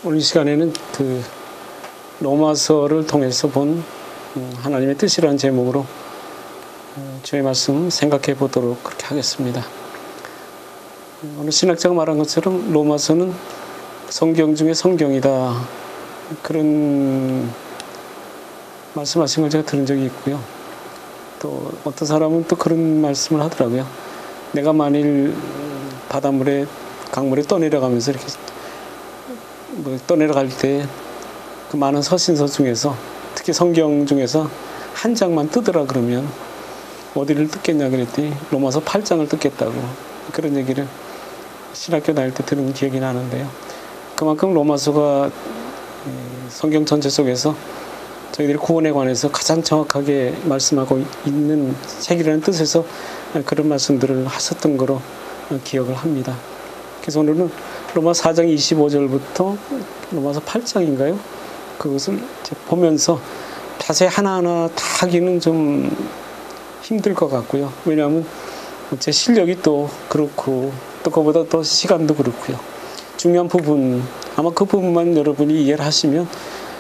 오늘 이 시간에는 그 로마서를 통해서 본 하나님의 뜻이라는 제목으로 주의 말씀 생각해 보도록 그렇게 하겠습니다. 오늘 신학자가 말한 것처럼 로마서는 성경 중에 성경이다, 그런 말씀하신 걸 제가 들은 적이 있고요. 또 어떤 사람은 또 그런 말씀을 하더라고요. 내가 만일 바닷물에 강물에 떠내려가면서 이렇게 떠내려갈 때 그 많은 서신서 중에서 특히 성경 중에서 한 장만 뜯으라 그러면 어디를 뜯겠냐 그랬더니 로마서 8장을 뜯겠다고, 그런 얘기를 신학교 다닐 때 들은 기억이 나는데요. 그만큼 로마서가 성경 전체 속에서 저희들이 구원에 관해서 가장 정확하게 말씀하고 있는 책이라는 뜻에서 그런 말씀들을 하셨던 거로 기억을 합니다. 그래서 오늘은 로마 4장 25절부터 로마서 8장인가요? 그것을 보면서 자세히 하나하나 다 하기는 좀 힘들 것 같고요. 왜냐하면 제 실력이 또 그렇고 또 그보다 또 시간도 그렇고요. 중요한 부분, 아마 그 부분만 여러분이 이해를 하시면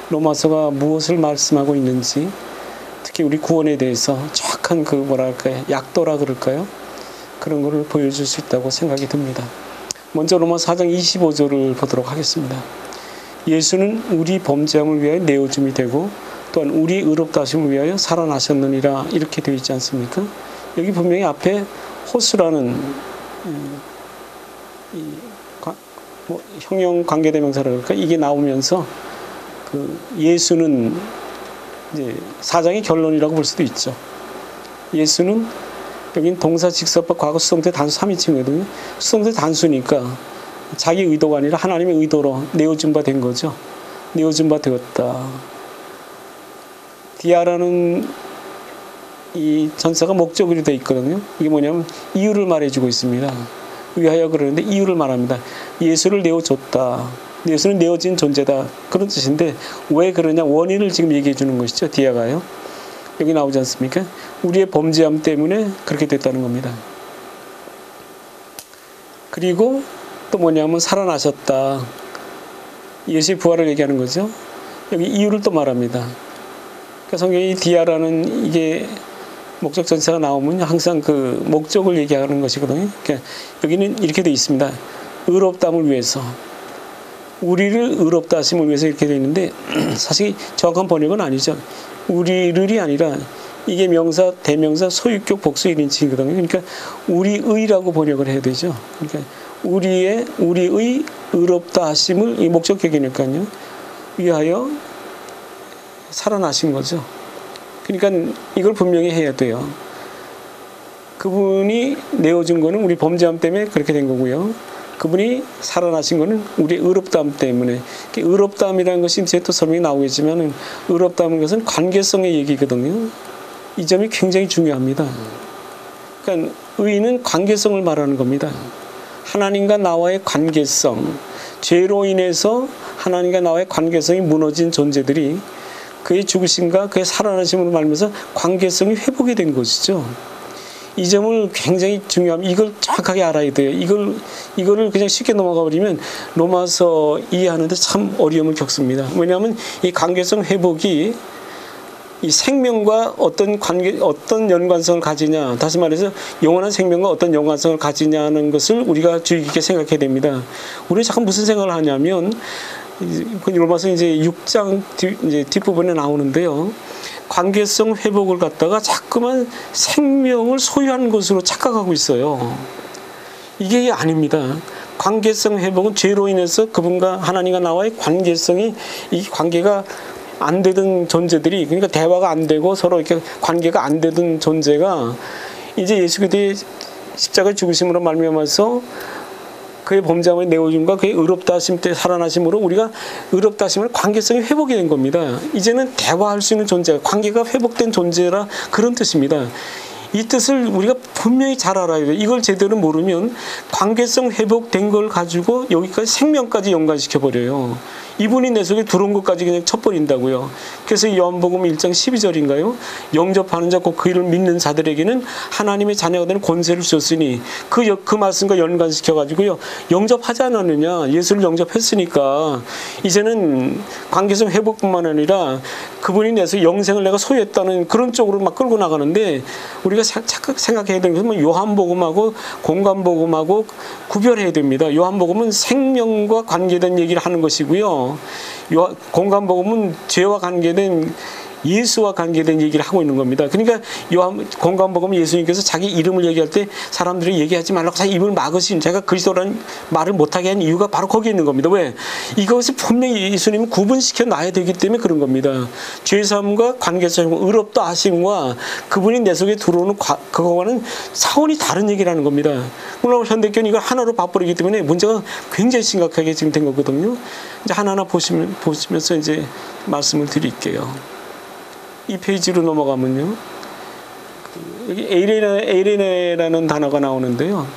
로마서가 무엇을 말씀하고 있는지, 특히 우리 구원에 대해서 정확한 그 뭐랄까요, 약도라 그럴까요? 그런 거를 보여줄 수 있다고 생각이 듭니다. 먼저 로마 4장 25절을 보도록 하겠습니다. 예수는 우리 범죄함을 위하여 내어줌이 되고 또한 우리 의롭다 하심을 위하여 살아나셨느니라, 이렇게 되어 있지 않습니까? 여기 분명히 앞에 호수라는 형용 관계대명사라 그럴까? 이게 나오면서 그 예수는 이제 4장의 결론이라고 볼 수도 있죠. 예수는 여긴 동사, 직사법, 과거, 수동태, 단수 3인칭이거든요. 수동태 단수니까 자기 의도가 아니라 하나님의 의도로 내어준 바 된 거죠. 내어준 바 되었다. 디아라는 이 전사가 목적으로 되어 있거든요. 이게 뭐냐면 이유를 말해주고 있습니다. 위하여 그러는데 이유를 말합니다. 예수를 내어줬다. 예수는 내어진 존재다, 그런 뜻인데 왜 그러냐, 원인을 지금 얘기해 주는 것이죠. 디아가요. 여기 나오지 않습니까? 우리의 범죄함 때문에 그렇게 됐다는 겁니다. 그리고 또 뭐냐면 살아나셨다. 예수의 부활을 얘기하는 거죠. 여기 이유를 또 말합니다. 그러니까 성경이 디아라는 이게 목적 전체가 나오면 항상 그 목적을 얘기하는 것이거든요. 그러니까 여기는 이렇게 되어 있습니다. 의롭다함을 위해서, 우리를 의롭다 하심을 위해서, 이렇게 되어 있는데 사실 정확한 번역은 아니죠. 우리를이 아니라 이게 명사, 대명사, 소유격, 복수 1인칭이거든요. 그러니까 우리의라고 번역을 해야 되죠. 그러니까 우리의 의롭다 하심을, 이 목적격이니까요, 위하여 살아나신 거죠. 그러니까 이걸 분명히 해야 돼요. 그분이 내어준 거는 우리 범죄함 때문에 그렇게 된 거고요. 그분이 살아나신 거는 우리의 의롭다함 때문에. 의롭다함이라는 것이 이제 또 설명이 나오겠지만, 의롭다함은 것은 관계성의 얘기거든요. 이 점이 굉장히 중요합니다. 그러니까 의는 관계성을 말하는 겁니다. 하나님과 나와의 관계성, 죄로 인해서 하나님과 나와의 관계성이 무너진 존재들이 그의 죽으심과 그의 살아나심으로 말미암아서 관계성이 회복이 된 것이죠. 이 점을 굉장히 중요합니다. 이걸 정확하게 알아야 돼요. 이거를 그냥 쉽게 넘어가 버리면 로마서 이해하는데 참 어려움을 겪습니다. 왜냐하면 이 관계성 회복이 이 생명과 어떤 관계, 어떤 연관성을 가지냐, 다시 말해서 영원한 생명과 어떤 연관성을 가지냐는 것을 우리가 주의 깊게 생각해야 됩니다. 우리 잠깐 무슨 생각을 하냐면, 로마서 이제 6장 이제 뒷부분에 나오는데요. 관계성 회복을 갖다가 자꾸만 생명을 소유한 것으로 착각하고 있어요. 이게 아닙니다. 관계성 회복은 죄로 인해서 그분과 하나님과 나와의 관계성이, 이 관계가 안 되던 존재들이, 그러니까 대화가 안 되고 서로 이렇게 관계가 안 되던 존재가 이제 예수 그리스도의 십자가 죽으심으로 말미암아서 그의 범죄함을 내어줌과 그의 의롭다 하심 때 살아나심으로 우리가 의롭다 하심을 관계성이 회복이 된 겁니다. 이제는 대화할 수 있는 존재, 관계가 회복된 존재라, 그런 뜻입니다. 이 뜻을 우리가 분명히 잘 알아야 돼요. 이걸 제대로 모르면 관계성 회복된 걸 가지고 여기까지 생명까지 연관시켜 버려요. 이분이 내 속에 들어온 것까지 그냥 쳐버린다고요. 그래서 요한복음 1장 12절인가요? 영접하는 자 곧 그 이름을 믿는 자들에게는 하나님의 자녀가 되는 권세를 주셨으니 그 말씀과 연관시켜가지고요. 영접하지 않았느냐? 예수를 영접했으니까 이제는 관계성 회복뿐만 아니라 그분이 내서 영생을 내가 소유했다는 그런 쪽으로 막 끌고 나가는데 우리가 착각 생각해야 되는 것은 요한복음하고 공관복음하고 구별해야 됩니다. 요한복음은 생명과 관계된 얘기를 하는 것이고요. 공관복음은 죄와 관계된 예수와 관계된 얘기를 하고 있는 겁니다. 그러니까 공관복음은 예수님께서 자기 이름을 얘기할 때 사람들이 얘기하지 말라고 자기 입을 막으신 제가 그리스도라는 말을 못하게 한 이유가 바로 거기에 있는 겁니다. 왜? 이것이 분명히 예수님은 구분시켜 놔야 되기 때문에 그런 겁니다. 죄사함과 관계성, 의롭다 하심과 그분이 내 속에 들어오는 그거와는 차원이 다른 얘기라는 겁니다. 물론 현대교는 이걸 하나로 봐버리기 때문에 문제가 굉장히 심각하게 지금 된 거거든요. 이제 하나하나 보시면서 이제 말씀을 드릴게요. 이 페이지로 넘어가면요. 여기 에이레네라는 단어가 나오는데요.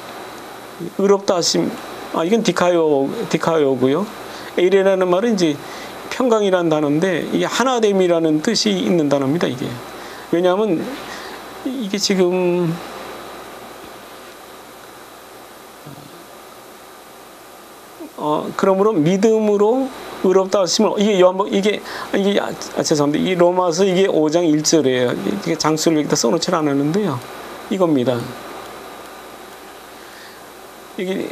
의롭다 하심, 이건 디카요고요. 에이레라는 말은 이제 평강이라는 단어인데 이게 하나됨이라는 뜻이 있는 단어입니다. 이게 왜냐하면 이게 지금 그러므로 믿음으로 의롭다 하심을 죄송합니다. 이 로마서 이게 5장 1절이에요. 이게 장수를 여기다 써놓지 않았는데요. 이겁니다. 이게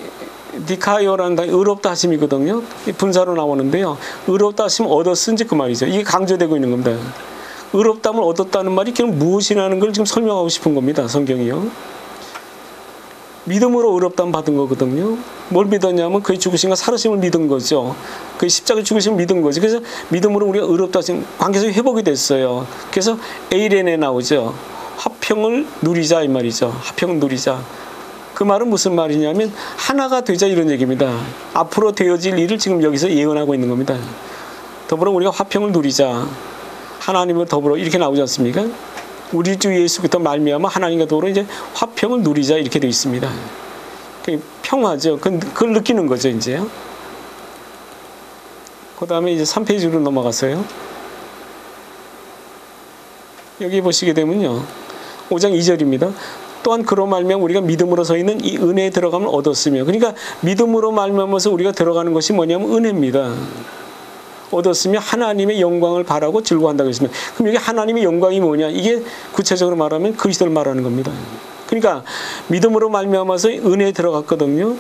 디카요라는 단어 의롭다 하심이거든요. 분사로 나오는데요. 의롭다 하심을 얻었은지 그 말이죠. 이게 강조되고 있는 겁니다. 의롭다함을 얻었다는 말이 그럼 무엇이라는 걸 지금 설명하고 싶은 겁니다. 성경이요. 믿음으로 의롭다함 받은 거거든요. 뭘 믿었냐면 그의 죽으심과 살으심을 믿은 거죠. 그의 십자가 죽으심을 믿은 거죠. 그래서 믿음으로 우리가 의롭다 하신 관계성이 회복이 됐어요. 그래서 에이렌에 나오죠. 화평을 누리자 이 말이죠. 화평을 누리자. 그 말은 무슨 말이냐면 하나가 되자 이런 얘기입니다. 앞으로 되어질 일을 지금 여기서 예언하고 있는 겁니다. 더불어 우리가 화평을 누리자. 하나님과 더불어 이렇게 나오지 않습니까? 우리 주 예수부터 말미암아 하나님과 더불어 이제 화평을 누리자 이렇게 되어 있습니다. 평화죠. 그걸 느끼는 거죠, 이제. 그 다음에 이제 3페이지로 넘어갔어요. 여기 보시게 되면요. 5장 2절입니다. 또한 그로 말미암아 우리가 믿음으로 서 있는 이 은혜에 들어감을 얻었으며, 그러니까 믿음으로 말미암아서 우리가 들어가는 것이 뭐냐면 은혜입니다. 얻었으며 하나님의 영광을 바라고 즐거워한다고 했습니다. 그럼 여기 하나님의 영광이 뭐냐? 이게 구체적으로 말하면 그리스도를 말하는 겁니다. 그러니까 믿음으로 말미암아서 은혜에 들어갔거든요.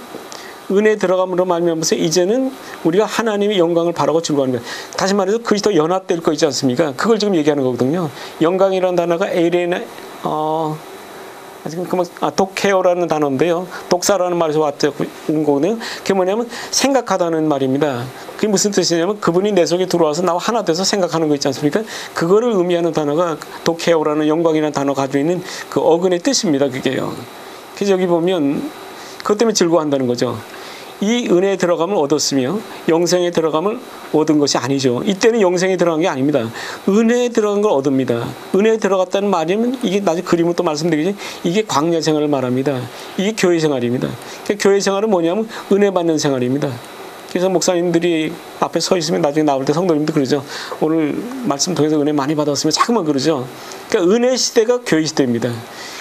은혜에 들어감으로 말미암아서 이제는 우리가 하나님의 영광을 바라고 즐거워하는 거예요. 다시 말해서 그리스도 연합될 거 있지 않습니까? 그걸 지금 얘기하는 거거든요. 영광이라는 단어가 에이레네 독해오라는 단어인데요. 독사라는 말에서 온 거거든요. 그게 뭐냐면 생각하다는 말입니다. 그게 무슨 뜻이냐면 그분이 내 속에 들어와서 나와 하나 돼서 생각하는 거 있지 않습니까? 그거를 의미하는 단어가 독해오라는 영광이라는 단어가 가지고 있는 그 어근의 뜻입니다. 그게요. 그래서 여기 보면 그것 때문에 즐거워한다는 거죠. 이 은혜에 들어감을 얻었으며 영생에 들어감을 얻은 것이 아니죠. 이때는 영생에 들어간 게 아닙니다. 은혜에 들어간 걸 얻습니다. 은혜에 들어갔다는 말이면 이게 나중에 그림을 또 말씀드리겠지. 이게 광야 생활을 말합니다. 이게 교회 생활입니다. 그러니까 교회 생활은 뭐냐면 은혜 받는 생활입니다. 그래서 목사님들이 앞에 서 있으면 나중에 나올 때 성도님도 그러죠. 오늘 말씀 통해서 은혜 많이 받았으면 자꾸만 그러죠. 그러니까 은혜 시대가 교회 시대입니다.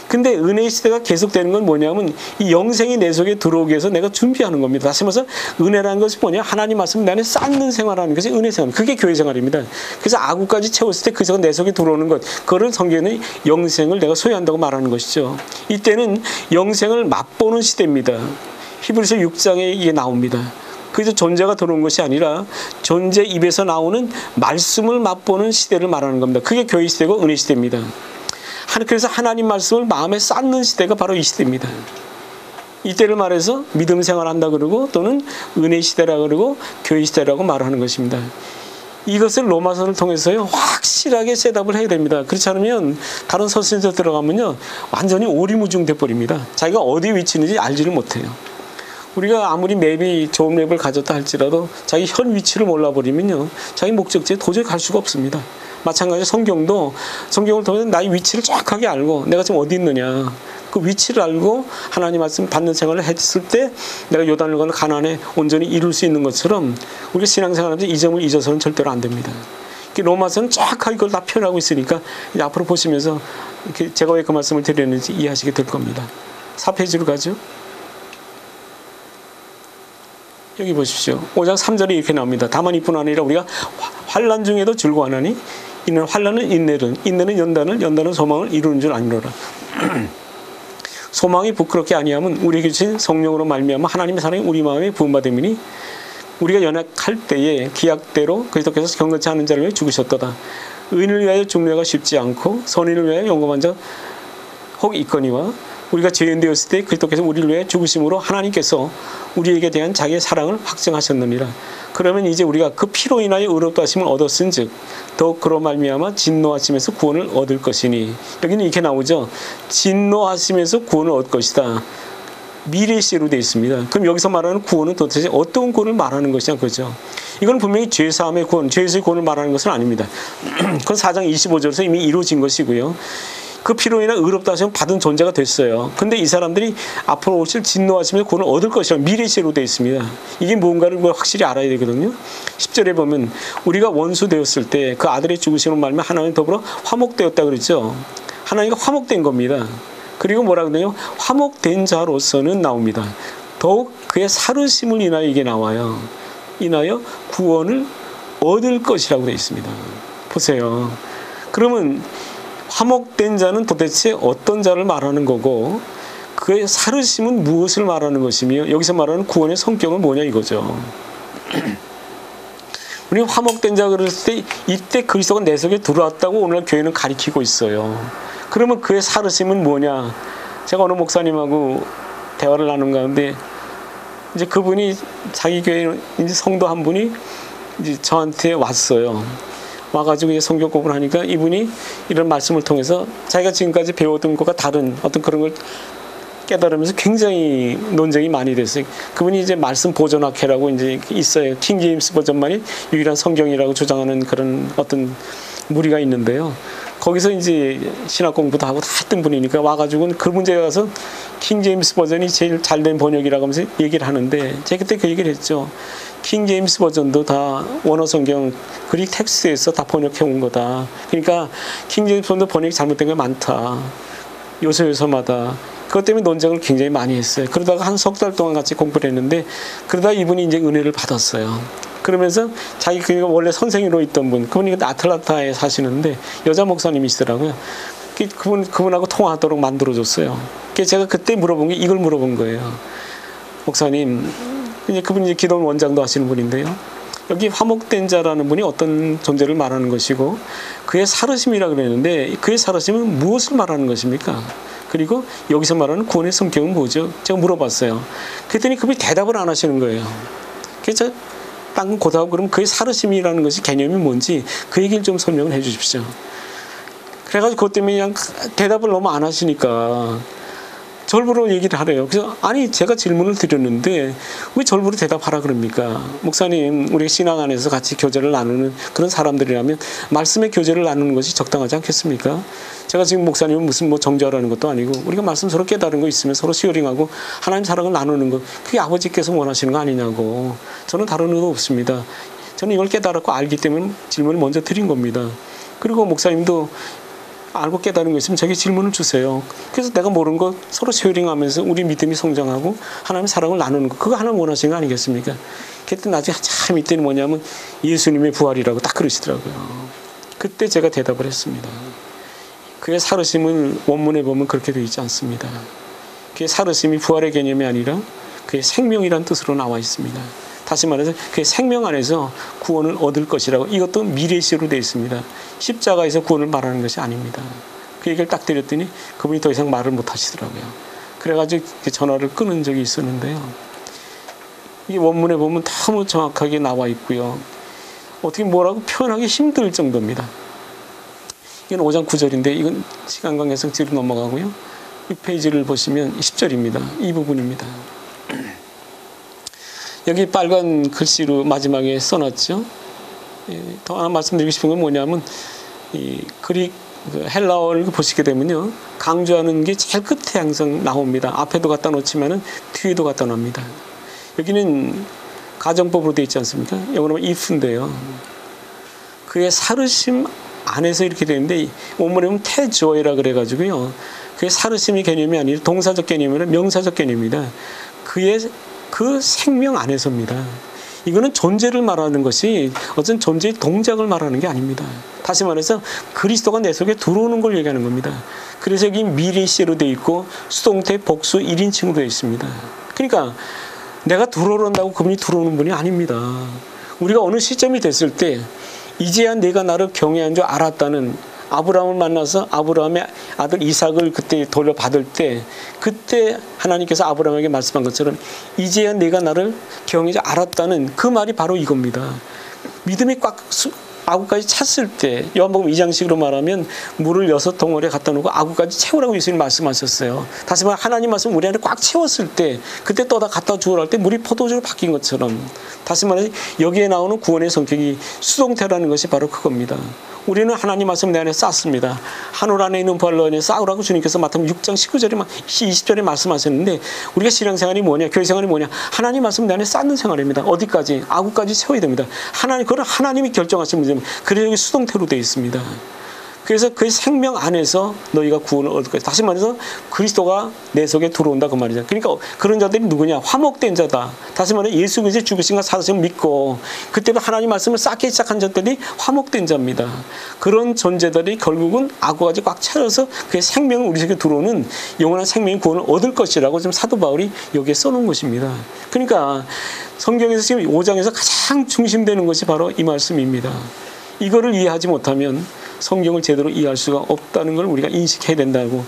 근데 은혜의 시대가 계속되는 건 뭐냐면 이 영생이 내 속에 들어오기 위해서 내가 준비하는 겁니다. 다시 말해서 은혜라는 것이 뭐냐? 하나님 말씀 내 안에 쌓는 생활하는 것이 은혜 생활. 그게 교회 생활입니다. 그래서 아구까지 채웠을 때 그저 내 속에 들어오는 것. 그거를 성경에는 영생을 내가 소유한다고 말하는 것이죠. 이때는 영생을 맛보는 시대입니다. 히브리서 6장에 이게 나옵니다. 그래서 존재가 들어온 것이 아니라 존재 입에서 나오는 말씀을 맛보는 시대를 말하는 겁니다. 그게 교회 시대고 은혜 시대입니다. 그래서 하나님 말씀을 마음에 쌓는 시대가 바로 이 시대입니다. 이때를 말해서 믿음 생활한다 그러고 또는 은혜 시대라 그러고 교회 시대라고 말하는 것입니다. 이것을 로마서를 통해서요 확실하게 셋업을 해야 됩니다. 그렇지 않으면 다른 서신서 들어가면요 완전히 오리무중돼 버립니다. 자기가 어디 위치인지 알지를 못해요. 우리가 아무리 맵이 좋은 맵을 가졌다 할지라도 자기 현 위치를 몰라버리면요 자기 목적지에 도저히 갈 수가 없습니다. 마찬가지로 성경을 통해서 나의 위치를 정확하게 알고 내가 지금 어디 있느냐 그 위치를 알고 하나님 말씀 받는 생활을 했을 때 내가 요단을 건너 가나안에 온전히 이룰 수 있는 것처럼 우리가 신앙생활하면서 이 점을 잊어서는 절대로 안 됩니다. 로마서는 정확하게 그걸 다 표현하고 있으니까 이제 앞으로 보시면서 제가 왜 그 말씀을 드렸는지 이해하시게 될 겁니다. 4페이지로 가죠. 여기 보십시오. 5장 3절에 이렇게 나옵니다. 다만 이뿐 아니라 우리가 환난 중에도 즐거워하나니 이는 환난은 인내는 연단은 소망을 이루는 줄 아니로라. 소망이 부끄럽게 아니하면 우리에게 주신 성령으로 말미암아 하나님의 사랑이 우리 마음에 부음받음이니 우리가 연약할 때에 기약대로 그리스도께서 경건치 않은 자를 위해 죽으셨도다. 의인을 위하여 죽는 자가 쉽지 않고 선인을 위하여 용감한 자 혹 있거니와 우리가 죄인 되었을 때 그리스도께서 우리를 위해 죽으심으로 하나님께서 우리에게 대한 자기의 사랑을 확증하셨느니라. 그러면 이제 우리가 그 피로 인하여 의롭다 하심을 얻었은즉 더욱 그로 말미암아 진노하심에서 구원을 얻을 것이니 여기는 이렇게 나오죠. 진노하심에서 구원을 얻을 것이다. 미래시로 되어 있습니다. 그럼 여기서 말하는 구원은 도대체 어떤 구원을 말하는 것이냐 그죠? 이건 분명히 죄사함의 구원, 죄에서의 구원을 말하는 것은 아닙니다. 그건 4장 25절에서 이미 이루어진 것이고요. 그 피로 인해 의롭다 하시면 받은 존재가 됐어요. 근데 이 사람들이 앞으로 오실 진노하시면서 구원을 얻을 것이라고 미래시로 되어 있습니다. 이게 뭔가를 확실히 알아야 되거든요. 10절에 보면 우리가 원수 되었을 때 그 아들의 죽으심으로 말미암아 하나님 더불어 화목되었다 그랬죠. 하나님과 화목된 겁니다. 그리고 뭐라 그러냐면 화목된 자로서는 나옵니다. 더욱 그의 살으심을 인하여 이게 나와요. 인하여 구원을 얻을 것이라고 되어 있습니다. 보세요. 그러면 화목된 자는 도대체 어떤 자를 말하는 거고 그의 살으심은 무엇을 말하는 것이며 여기서 말하는 구원의 성격은 뭐냐 이거죠. 우리 화목된 자 그랬을 때 이때 그리스도가 내 속에 들어왔다고 오늘 교회는 가리키고 있어요. 그러면 그의 살으심은 뭐냐? 제가 어느 목사님하고 대화를 나눈 가운데 이제 그분이 자기 교회 이제 성도 한 분이 이제 저한테 왔어요. 와가지고 이제 성경 공부를 하니까 이분이 이런 말씀을 통해서 자기가 지금까지 배웠던 것과 다른 어떤 그런 걸 깨달으면서 굉장히 논쟁이 많이 됐어요. 그분이 이제 말씀 보존학회라고 이제 있어요. 킹 제임스 버전만이 유일한 성경이라고 주장하는 그런 어떤 무리가 있는데요. 거기서 이제 신학 공부도 하고 다 했던 분이니까 와가지고는 그 문제에 가서 킹 제임스 버전이 제일 잘된 번역이라고 하면서 얘기를 하는데 제가 그때 그 얘기를 했죠. 킹 제임스 버전도 다 원어 성경 그릭 텍스트에서 다 번역해 온 거다. 그러니까 킹 제임스 버전도 번역이 잘못된 게 많다. 요소마다. 그것 때문에 논쟁을 굉장히 많이 했어요. 그러다가 한 석 달 동안 같이 공부를 했는데 그러다 이분이 이제 은혜를 받았어요. 그러면서 자기 그가 원래 선생으로 있던 분, 그분이 아틀란타에 사시는데 여자 목사님이시더라고요. 그분하고 통화하도록 만들어줬어요. 그래서 제가 그때 물어본 게 이걸 물어본 거예요. 목사님, 이제 그분이 이제 기도원 원장도 하시는 분인데요. 여기 화목된 자라는 분이 어떤 존재를 말하는 것이고 그의 살으심이라 그랬는데 그의 살으심은 무엇을 말하는 것입니까? 그리고 여기서 말하는 구원의 성격은 뭐죠? 제가 물어봤어요. 그랬더니 그분이 대답을 안 하시는 거예요. 그래서 땅 고다고 그러면 그의 살으심이라는 것이 개념이 뭔지 그 얘기를 좀 설명을 해 주십시오. 그래가지고 그것 때문에 그냥 대답을 너무 안 하시니까 절부로 얘기를 하래요. 그래서 아니 제가 질문을 드렸는데 왜 절부로 대답하라 그럽니까? 목사님 우리 신앙 안에서 같이 교제를 나누는 그런 사람들이라면 말씀의 교제를 나누는 것이 적당하지 않겠습니까? 제가 지금 목사님은 무슨 뭐 정죄하라는 것도 아니고 우리가 말씀 서로 깨달은 거 있으면 서로 시어링하고 하나님 사랑을 나누는 거 그게 아버지께서 원하시는 거 아니냐고. 저는 다른 의도 없습니다. 저는 이걸 깨달았고 알기 때문에 질문을 먼저 드린 겁니다. 그리고 목사님도 알고 깨달은 거 있으면 저에게 질문을 주세요. 그래서 내가 모르는 거 서로 쉐어링하면서 우리 믿음이 성장하고 하나님의 사랑을 나누는 거 그거 하나님 원하시는 거 아니겠습니까? 그때 나중에 참 이때는 뭐냐면 예수님의 부활이라고 딱 그러시더라고요. 그때 제가 대답을 했습니다. 그의 살으심은 원문에 보면 그렇게 되어 있지 않습니다. 그의 살으심이 부활의 개념이 아니라 그의 생명이란 뜻으로 나와 있습니다. 다시 말해서 그의 생명 안에서 구원을 얻을 것이라고 이것도 미래시로 되어 있습니다. 십자가에서 구원을 말하는 것이 아닙니다. 그 얘기를 딱 드렸더니 그분이 더 이상 말을 못 하시더라고요. 그래가지고 전화를 끊은 적이 있었는데요. 이 원문에 보면 너무 정확하게 나와 있고요. 어떻게 뭐라고 표현하기 힘들 정도입니다. 이건 5장 9절인데 이건 시간 관계상 뒤로 넘어가고요. 6페이지를 보시면 10절입니다. 이 부분입니다. 여기 빨간 글씨로 마지막에 써놨죠. 더 하나 말씀드리고 싶은 건 뭐냐면 이 그릭 헬라어를 보시게 되면요, 강조하는 게 제일 끝에 항상 나옵니다. 앞에도 갖다 놓지만은 뒤에도 갖다 놉니다. 여기는 가정법으로 되어 있지 않습니까? 영어로 if인데요. 그의 사르심 안에서 이렇게 되는데 원문에 보면 태조이라 그래가지고요. 그의 사르심이 개념이 아니라 동사적 개념이 아니라 명사적 개념입니다. 그의 그 생명 안에서입니다. 이거는 존재를 말하는 것이 어떤 존재의 동작을 말하는 게 아닙니다. 다시 말해서 그리스도가 내 속에 들어오는 걸 얘기하는 겁니다. 그래서 여기 미리시로 되어 있고 수동태 복수 1인칭으로 되어 있습니다. 그러니까 내가 들어온다고 그분이 들어오는 분이 아닙니다. 우리가 어느 시점이 됐을 때 이제야 내가 나를 경외한 줄 알았다는, 아브라함을 만나서 아브라함의 아들 이삭을 그때 돌려받을 때 그때 하나님께서 아브라함에게 말씀한 것처럼 이제야 내가 나를 경외한 줄 알았다는 그 말이 바로 이겁니다. 믿음이 꽉 아구까지 찼을 때, 요한복음 2장식으로 말하면 물을 6덩어리에 갖다 놓고 아구까지 채우라고 예수님 말씀하셨어요. 다시 말해 하나님 말씀 우리 안에 꽉 채웠을 때, 그때 떠다 갖다 주우라 할 때 물이 포도주로 바뀐 것처럼, 다시 말해 여기에 나오는 구원의 성격이 수동태라는 것이 바로 그겁니다. 우리는 하나님 말씀 내 안에 쌓습니다. 하늘 안에 있는 부활로 안에 쌓으라고 주님께서 마태복음 6장 19절에 20절에 말씀하셨는데, 우리가 신앙생활이 뭐냐, 교회생활이 뭐냐, 하나님 말씀 내 안에 쌓는 생활입니다. 어디까지? 아구까지 채워야 됩니다. 그건 하나님이 결정하신 문제입니다. 그래서 여기 수동태로 되어 있습니다. 그래서 그 생명 안에서 너희가 구원을 얻을 거야. 다시 말해서 그리스도가 내 속에 들어온다 그 말이죠. 그러니까 그런 자들이 누구냐? 화목된 자다. 다시 말해 예수 그리스도의 죽으심과 사도심을 믿고 그때도 하나님 말씀을 쌓기 시작한 자들이 화목된 자입니다. 그런 존재들이 결국은 아구까지 꽉 차려서 그의 생명을 우리 속에 들어오는 영원한 생명의 구원을 얻을 것이라고 지금 사도 바울이 여기에 써놓은 것입니다. 그러니까 성경에서 지금 5장에서 가장 중심되는 것이 바로 이 말씀입니다. 이거를 이해하지 못하면 성경을 제대로 이해할 수가 없다는 걸 우리가 인식해야 된다고,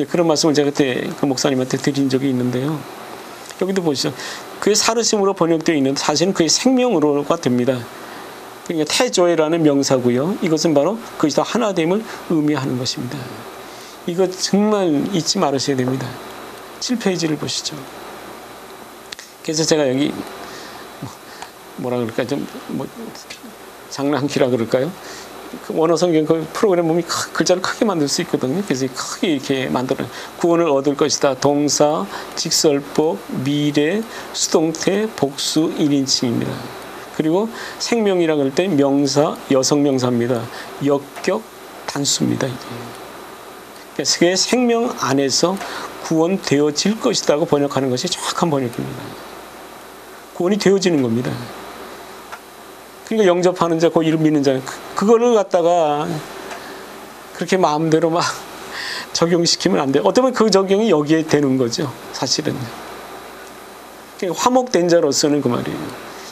그런 말씀을 제가 그때 그 목사님한테 드린 적이 있는데요. 여기도 보시죠. 그의 사르심으로 번역되어 있는데 사실은 그의 생명으로가 됩니다. 그러니까 태조회라는 명사고요. 이것은 바로 그리스도 하나됨을 의미하는 것입니다. 이거 정말 잊지 말으셔야 됩니다. 7페이지를 보시죠. 그래서 제가 여기 뭐라 그럴까, 좀 장난기라 그럴까요? 그 원어 성경 그 프로그램 보면 글자를 크게 만들 수 있거든요. 그래서 크게 이렇게 만들어요. 구원을 얻을 것이다. 동사, 직설법, 미래, 수동태, 복수 1인칭입니다. 그리고 생명이라고 할 때 명사, 여성 명사입니다. 역격, 단수입니다. 이게. 그래서 그의 생명 안에서 구원되어질 것이다고 번역하는 것이 정확한 번역입니다. 구원이 되어지는 겁니다. 그러니까 영접하는 자, 그 이름 믿는 자, 그거를 갖다가 그렇게 마음대로 막 적용시키면 안 돼요. 어쩌면 그 적용이 여기에 되는 거죠, 사실은. 그러니까 화목된 자로서는 그 말이에요.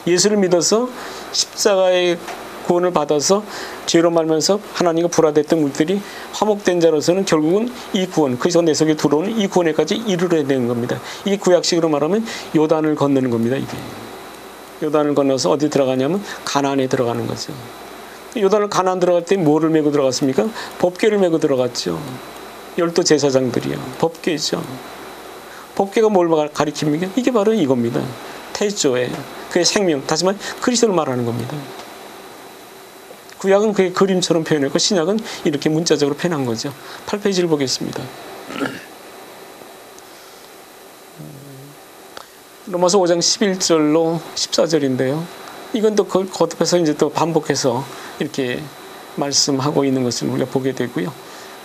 예수를 믿어서 십자가의 구원을 받아서 죄로 말면서 하나님과 불화됐던 우리들이 화목된 자로서는 결국은 이 구원, 그래서 내 속에 들어오는 이 구원에까지 이르러야 되는 겁니다. 이게 구약식으로 말하면 요단을 건너는 겁니다, 이게. 요단을 건너서 어디 들어가냐면 가나안에 들어가는 거죠. 요단을 가나안 들어갈 때 뭐를 메고 들어갔습니까? 법궤를 메고 들어갔죠. 12 제사장들이요. 법궤죠. 법궤가 뭘 가리킵니까? 이게 바로 이겁니다. 태조에 그의 생명, 다시 말해 그리스도를 말하는 겁니다. 구약은 그의 그림처럼 표현했고 신약은 이렇게 문자적으로 표현한 거죠. 8페이지를 보겠습니다. 로마서 5장 11절로 14절인데요. 이건 또 그걸 거듭해서 이제 또 반복해서 이렇게 말씀하고 있는 것을 우리가 보게 되고요.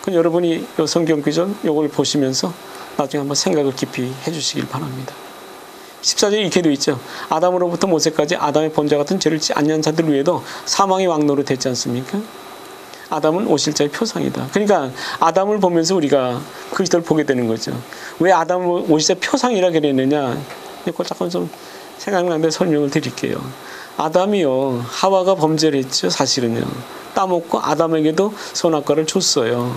그 여러분이 이 성경 구절 이걸 보시면서 나중에 한번 생각을 깊이 해주시길 바랍니다. 14절에 이렇게 되어 있죠. 아담으로부터 모세까지 아담의 본자 같은 죄를 짓지 아니한 자들 위에도 사망의 왕노릇 됐지 않습니까? 아담은 오실자의 표상이다. 그러니까 아담을 보면서 우리가 그리스도를 보게 되는 거죠. 왜 아담을 오실자 표상이라 그랬느냐? 이걸 잠깐 좀 생각나는데 설명을 드릴게요. 아담이요, 하와가 범죄를 했죠. 사실은요. 따먹고 아담에게도 선악과를 줬어요.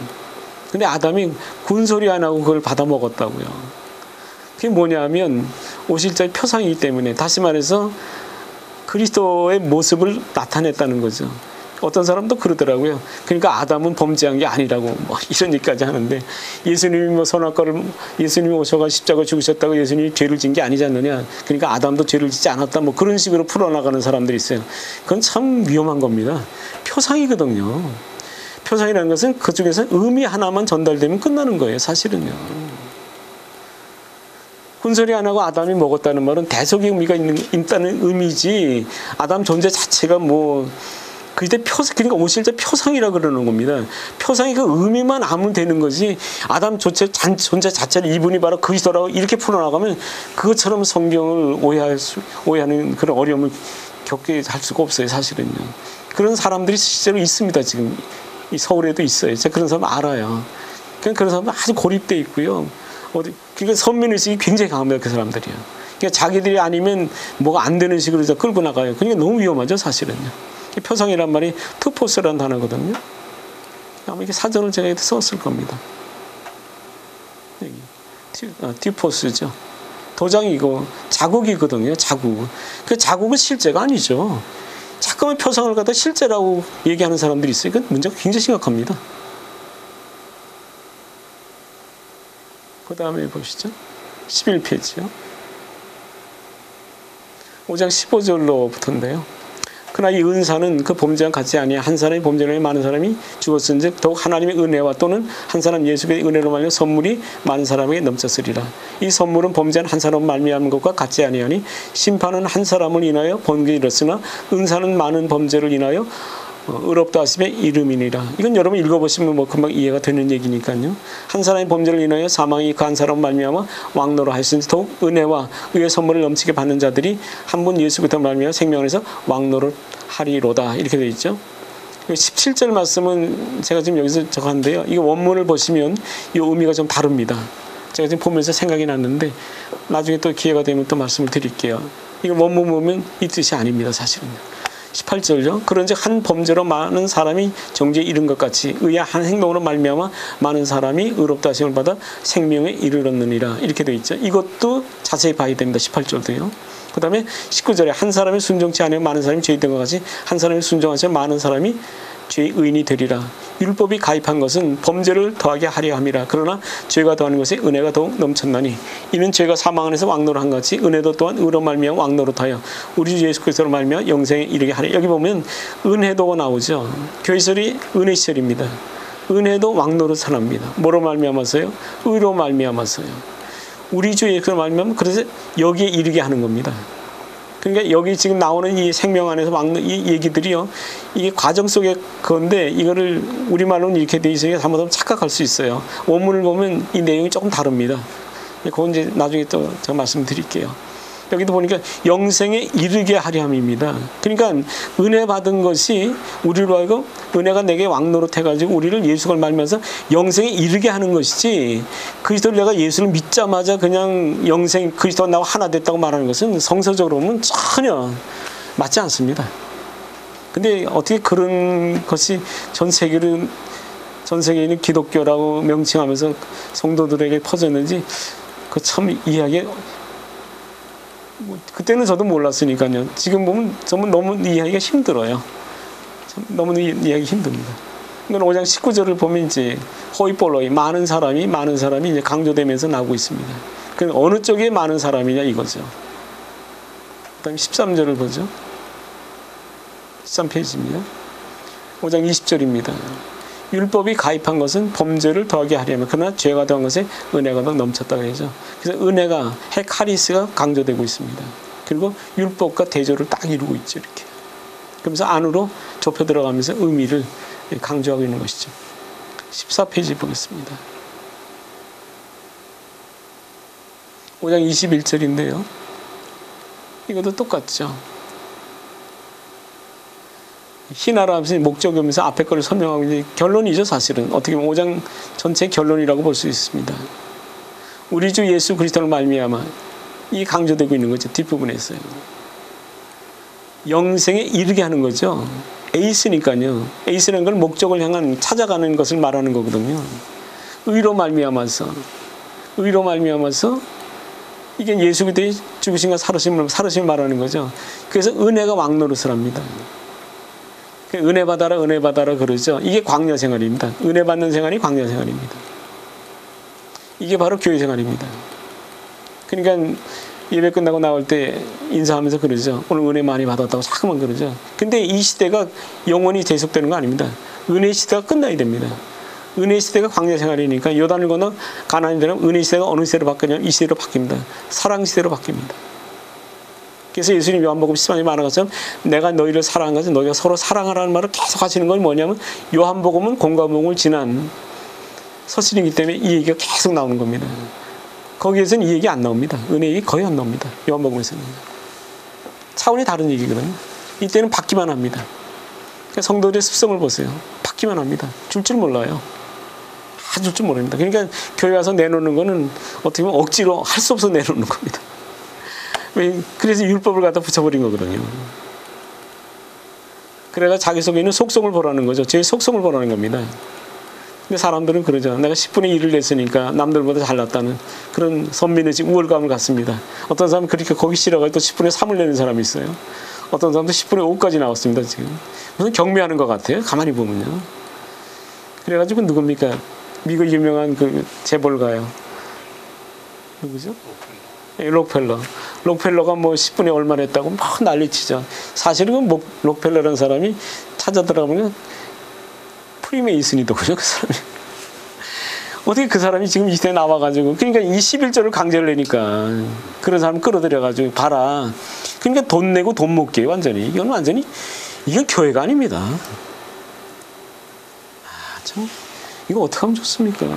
근데 아담이 군소리 안 하고 그걸 받아 먹었다고요. 그게 뭐냐면 오실자의 표상이기 때문에, 다시 말해서 그리스도의 모습을 나타냈다는 거죠. 어떤 사람도 그러더라고요. 그러니까 아담은 범죄한 게 아니라고 뭐 이런 얘기까지 하는데, 예수님이 뭐 선악과를, 예수님이 오셔가 십자가 죽으셨다고 예수님이 죄를 진 게 아니지 않느냐. 그러니까 아담도 죄를 짓지 않았다. 뭐 그런 식으로 풀어나가는 사람들이 있어요. 그건 참 위험한 겁니다. 표상이거든요. 표상이라는 것은 그중에서 의미 하나만 전달되면 끝나는 거예요. 사실은요. 혼선이 안 하고 아담이 먹었다는 말은 대속의 의미가 있다는 의미지, 아담 존재 자체가 뭐 그때 그러니까 오실때 표상이라 그러는 겁니다. 표상이 그 의미만 아면 되는 거지, 아담 존재 자체를 이분이 바로 그리스도라고 이렇게 풀어나가면 그것처럼 성경을 오해하는 그런 어려움을 겪게 할 수가 없어요. 사실은요. 그런 사람들이 실제로 있습니다. 지금 이 서울에도 있어요. 제가 그런 사람 알아요. 그런 사람 아주 고립돼 있고요. 그러니까 선민의식이 굉장히 강합니다. 그 사람들이요. 그러니까 자기들이 아니면 뭐가 안 되는 식으로 끌고 나가요. 그러니까 너무 위험하죠. 사실은요. 표상이란 말이 투포스라는 단어거든요. 아마 이게 사전을 제가 썼을 겁니다. 디포스죠. 도장이고 자국이거든요. 자국. 그 자국은 실제가 아니죠. 자꾸만 표상을 갖다 실제라고 얘기하는 사람들이 있어요. 이건 문제가 굉장히 심각합니다. 그 다음에 보시죠. 11페이지요. 5장 15절로부터인데요. 그러나 이 은사는 그 범죄와 같지 아니하 한 사람이 범죄로 많은 사람이 죽었은즉 더욱 하나님의 은혜와 또는 한 사람 예수의 은혜로 말미암아 선물이 많은 사람에게 넘쳤으리라. 이 선물은 범죄한 한 사람 말미암은 것과 같지 아니하니 심판은 한 사람을 인하여 번개에 이르렀으나 은사는 많은 범죄를 인하여 의롭다 하심의 이름이니라. 이건 여러분 읽어보시면 뭐 금방 이해가 되는 얘기니까요. 한 사람의 범죄를 인하여 사망이 그 한 사람 말미암아 왕노로 하였으니 더욱 은혜와 의의 선물을 넘치게 받는 자들이 한 분 예수 그리스도 말미암아 생명에서 왕노를 하리로다. 이렇게 되어 있죠. 17절 말씀은 제가 지금 여기서 적었는데요. 이거 원문을 보시면 이 의미가 좀 다릅니다. 제가 지금 보면서 생각이 났는데 나중에 또 기회가 되면 또 말씀을 드릴게요. 이거 원문 보면 이 뜻이 아닙니다. 사실은요. 18절요. 그런즉 한 범죄로 많은 사람이 정죄에 이른 것 같이 의의 한 행동으로 말미암아 많은 사람이 의롭다 하심을 받아 생명에 이르렀느니라. 이렇게 되어 있죠. 이것도 자세히 봐야 됩니다. 18절도요. 그 다음에 19절에 한 사람이 순종치 않으면 많은 사람이 죄인 된 것 같이 한 사람이 순종하시면 많은 사람이 죄의 의인이 되리라. 율법이 가입한 것은 범죄를 더하게 하려 함이라. 그러나 죄가 더하는 것에 은혜가 더욱 넘쳤나니 이는 죄가 사망 안에서 왕노로 한 같이 은혜도 또한 의로 말미암아 왕노릇하여 우리 주 예수 그리스도로 말미암아 영생에 이르게 하리. 여기 보면 은혜도가 나오죠. 교회설이 은혜 시절입니다. 은혜도 왕노릇을 합니다. 뭐로 말미암아서요? 의로 말미암아서요. 우리 주 예수로 말미암아 그래서 여기에 이르게 하는 겁니다. 그러니까 여기 지금 나오는 이 생명 안에서 이 얘기들이요, 이게 과정 속의 건데 이거를 우리말로는 이렇게 돼 있으니까 잘못하면 착각할 수 있어요. 원문을 보면 이 내용이 조금 다릅니다. 그건 이제 나중에 또 제가 말씀드릴게요. 여기도 보니까 영생에 이르게 하려 함입니다. 그러니까 은혜 받은 것이 우리로 하여금 은혜가 내게 왕노릇 해가지고 우리를 예수를 말면서 영생에 이르게 하는 것이지, 그리스도를 내가 예수를 믿자마자 그냥 영생 그리스도와 나와 하나 됐다고 말하는 것은 성서적으로 보면 전혀 맞지 않습니다. 근데 어떻게 그런 것이 전 세계에 있는 기독교라고 명칭하면서 성도들에게 퍼졌는지 그 참 이해하기, 그때는 저도 몰랐으니까요. 지금 보면 정말 너무 이해하기가 힘들어요. 너무 이해하기 힘듭니다. 5장 19절을 보면 이제 호이폴로이 많은 사람이 이제 강조되면서 나오고 있습니다. 그 어느 쪽에 많은 사람이냐 이거죠. 그다음에 13절을 보죠. 13페이지입니다. 5장 20절입니다. 율법이 가입한 것은 범죄를 더하게 하려면 그러나 죄가 더한 것에 은혜가 더 넘쳤다고 하죠. 그래서 은혜가 헤카리스가 강조되고 있습니다. 그리고 율법과 대조를 딱 이루고 있죠. 이렇게. 그러면서 안으로 좁혀 들어가면서 의미를 강조하고 있는 것이죠. 14페이지 보겠습니다. 5장 21절인데요. 이것도 똑같죠. 희나라 하면서 목적이 오면서 앞에 거를 설명하고 이제 결론이죠. 사실은 어떻게 보면 5장 전체 결론이라고 볼 수 있습니다. 우리 주 예수 그리스도를 말미암아 이 강조되고 있는 거죠. 뒷부분에 있어요. 영생에 이르게 하는 거죠. 에이스니까요. 에이스라는 건 목적을 향한 찾아가는 것을 말하는 거거든요. 의로 말미암아서 이게 예수 그리스도의 죽으심과 살으심을 말하는 거죠. 그래서 은혜가 왕노릇을 합니다. 은혜 받아라 그러죠. 이게 광야 생활입니다. 은혜 받는 생활이 광야 생활입니다. 이게 바로 교회 생활입니다. 그러니까 예배 끝나고 나올 때 인사하면서 그러죠. 오늘 은혜 많이 받았다고 자꾸만 그러죠. 근데 이 시대가 영원히 계속되는 거 아닙니다. 은혜 시대가 끝나야 됩니다. 은혜 시대가 광야 생활이니까 요단을 건너 가나안에 들어가면 은혜 시대가 어느 시대로 바뀌냐면 이 시대로 바뀝니다. 사랑 시대로 바뀝니다. 그래서 예수님 요한복음 10장에 말한 것처럼 내가 너희를 사랑한 것은 너희가 서로 사랑하라는 말을 계속 하시는 건 뭐냐면 요한복음은 공관복음을 지난 서신이기 때문에 이 얘기가 계속 나오는 겁니다. 거기에서는 이 얘기 안 나옵니다. 은혜 얘기 거의 안 나옵니다. 요한복음에서는. 차원이 다른 얘기거든요. 이때는 받기만 합니다. 그러니까 성도들의 습성을 보세요. 받기만 합니다. 줄 줄 몰라요. 다 줄 줄 모릅니다. 그러니까 교회 와서 내놓는 거는 어떻게 보면 억지로 할 수 없어서 내놓는 겁니다. 그래서 율법을 갖다 붙여버린 거거든요. 그래가 자기 속에 있는 속성을 보라는 거죠. 제 속성을 보라는 겁니다. 근데 사람들은 그러죠. 내가 10분의 1을 냈으니까 남들보다 잘났다는 그런 선민의식, 우월감을 갖습니다. 어떤 사람은 그렇게 거기 싫어가지고 또 10분의 3을 내는 사람이 있어요. 어떤 사람도 10분의 5까지 나왔습니다. 지금 무슨 경매하는 것 같아요. 가만히 보면요. 그래가지고 누굽니까? 미국 유명한 그 재벌가요. 누구죠? 록펠러가 뭐 10분에 얼마 냈다고 막 난리치죠. 사실은 뭐 록펠러라는 사람이 찾아 들어가면 프리메이슨이더군요. 그 사람이. 어떻게 그 사람이 지금 이 시대에 나와가지고 그러니까 이 11조를 강제를 내니까 그런 사람 끌어들여가지고 봐라. 그러니까 돈 내고 돈 못 깨요. 완전히. 이건 완전히 이건 교회가 아닙니다. 참 이거 어떻게 하면 좋습니까?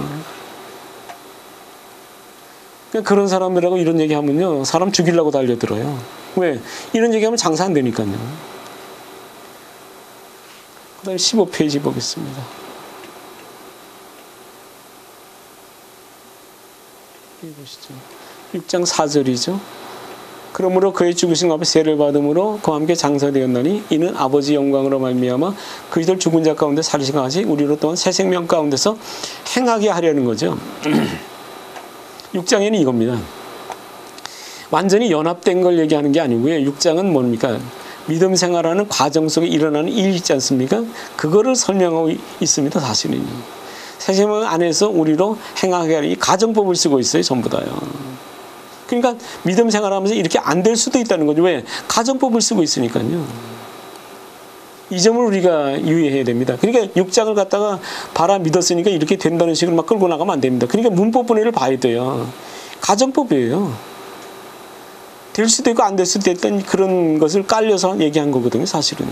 그런 사람들하고 이런 얘기하면요. 사람 죽이려고 달려들어요. 왜? 이런 얘기하면 장사 안 되니까요. 그 다음에 15페이지 보겠습니다. 여기 보시죠. 6장 4절이죠. 그러므로 그의 죽으신 앞에 세를 받음으로 그와 함께 장사되었나니 이는 아버지 영광으로 말미암아 그이들 죽은 자 가운데 살리신 같이 우리로 또한 새 생명 가운데서 행하게 하려는 거죠. 6장에는 이겁니다. 완전히 연합된 걸 얘기하는 게 아니고요. 6장은 뭡니까? 믿음 생활하는 과정 속에 일어나는 일 있지 않습니까? 그거를 설명하고 있습니다. 사실은. 새 생명 안에서 우리로 행하게 하는 이 가정법을 쓰고 있어요. 전부 다요. 그러니까 믿음 생활하면서 이렇게 안 될 수도 있다는 거죠. 왜? 가정법을 쓰고 있으니까요. 이 점을 우리가 유의해야 됩니다. 그러니까 6장을 갖다가 봐라 믿었으니까 이렇게 된다는 식으로 막 끌고 나가면 안 됩니다. 그러니까 문법 분해를 봐야 돼요. 가정법이에요. 될 수도 있고 안 될 수도 있던 그런 것을 깔려서 얘기한 거거든요. 사실은.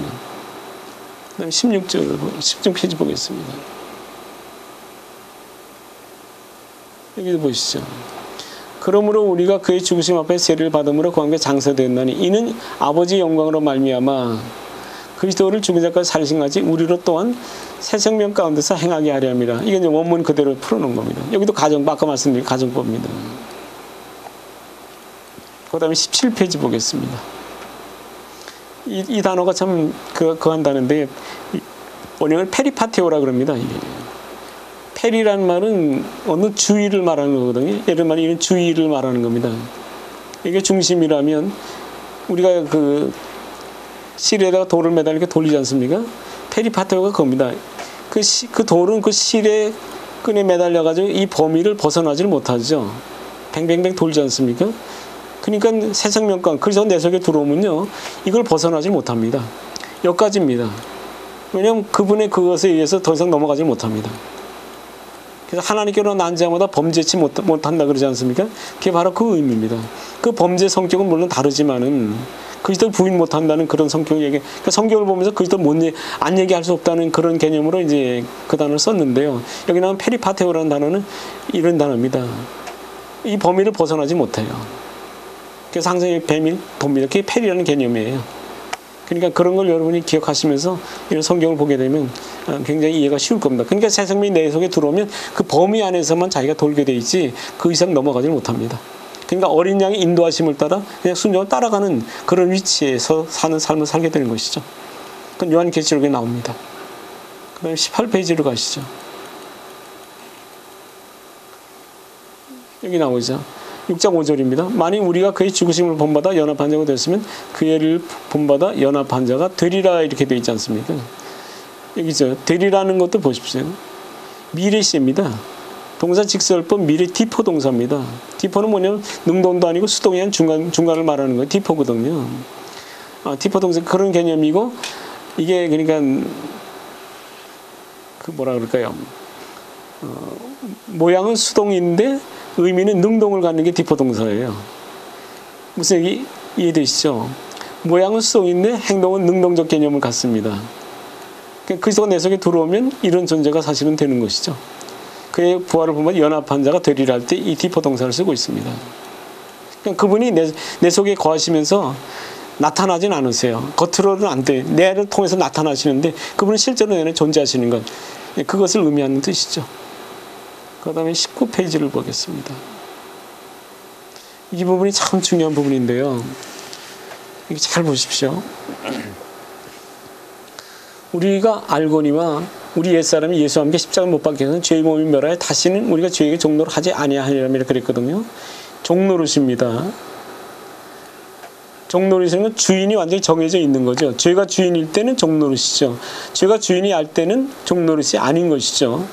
그다음에 16페이지 보겠습니다. 여기도 보시죠. 그러므로 우리가 그의 죽으심 앞에 세를 받음으로 그와 함께 장사되었나니 이는 아버지 영광으로 말미암아 그리스도를 죽은 자까지 살리신 같이 우리로 또한 새 생명 가운데서 행하게 하려 함이라. 이게 이제 원문 그대로 풀어놓은 겁니다. 여기도 아까 말씀드린 가정법입니다. 그 다음에 17페이지 보겠습니다. 이 단어가 참 그한다는데 원형을 페리파테오라 그럽니다. 이게. 페리라는 말은 어느 주의를 말하는 거거든요. 예를 들면 이런 주의를 말하는 겁니다. 이게 중심이라면 우리가 그 실에다가 돌을 매달려 이렇게 돌리지 않습니까? 페리파테오가 그겁니다. 그 돌은 그 실에 끈에 매달려가지고 이 범위를 벗어나지를 못하죠. 뱅뱅뱅 돌지 않습니까? 그러니까 새 생명감, 그래서 내 속에 들어오면요, 이걸 벗어나지 못합니다. 여기까지입니다. 왜냐하면 그분의 그것에 의해서 더 이상 넘어가지 못합니다. 그래서 하나님께로 난 자마다 범죄치 못한다 그러지 않습니까? 그게 바로 그 의미입니다. 그 범죄 성격은 물론 다르지만은 그리스도를 부인 못한다는 그런 성격을 얘기. 그러니까 성경을 보면서 그리스도를 안 얘기할 수 없다는 그런 개념으로 이제 그 단어를 썼는데요. 여기 나온 페리파테오라는 단어는 이런 단어입니다. 이 범위를 벗어나지 못해요. 그래서 항상 뱀이 돕니다. 그게 페리라는 개념이에요. 그러니까 그런 걸 여러분이 기억하시면서 이런 성경을 보게 되면 굉장히 이해가 쉬울 겁니다. 그러니까 새 생명이 내 속에 들어오면 그 범위 안에서만 자기가 돌게 돼 있지 그 이상 넘어가지 못합니다. 그러니까 어린 양의 인도하심을 따라 그냥 순종을 따라가는 그런 위치에서 사는 삶을 살게 되는 것이죠. 그건 요한계시록에 나옵니다. 그 다음에 18페이지로 가시죠. 여기 나오죠. 6장 5절입니다. 만일 우리가 그의 죽으심을 본받아 연합한 자가 됐으면 그 애를 본받아 연합한 자가 되리라 이렇게 되어 있지 않습니까? 여기죠. 되리라는 것도 보십시오. 미래 시입니다. 동사 직설법 미래 디포 동사입니다. 디포는 뭐냐면 능동도 아니고 수동이 아닌 중간을 말하는 거예요. 디포거든요. 디포 동사 그런 개념이고 이게 그러니까 그 뭐라 그럴까요? 모양은 수동인데 의미는 능동을 갖는 게 디포 동사예요. 무슨 얘기 이해되시죠? 모양은 수동인데 행동은 능동적 개념을 갖습니다. 그리스도가 내 속에 들어오면 이런 존재가 사실은 되는 것이죠. 그의 부활을 보면 연합한 자가 되리라 할 때 이 디포 동사를 쓰고 있습니다. 그분이 내 속에 거하시면서 나타나진 않으세요. 겉으로는 안 돼. 내를 통해서 나타나시는데 그분은 실제로 내 안에 존재하시는 것. 그것을 의미하는 뜻이죠. 그 다음에 19페이지를 보겠습니다. 이 부분이 참 중요한 부분인데요. 이게 잘 보십시오. 우리가 알거니와 우리 옛사람이 예수와 함께 십자가에 못 박혀 서 죄의 몸이 멸하여 다시는 우리가 죄에게 종노를 하지 아니하리라 그랬거든요. 종노릇입니다. 종노릇이라는 건 주인이 완전히 정해져 있는 거죠. 죄가 주인일 때는 종노릇이죠. 죄가 주인이 알 때는 종노릇이 아닌 것이죠.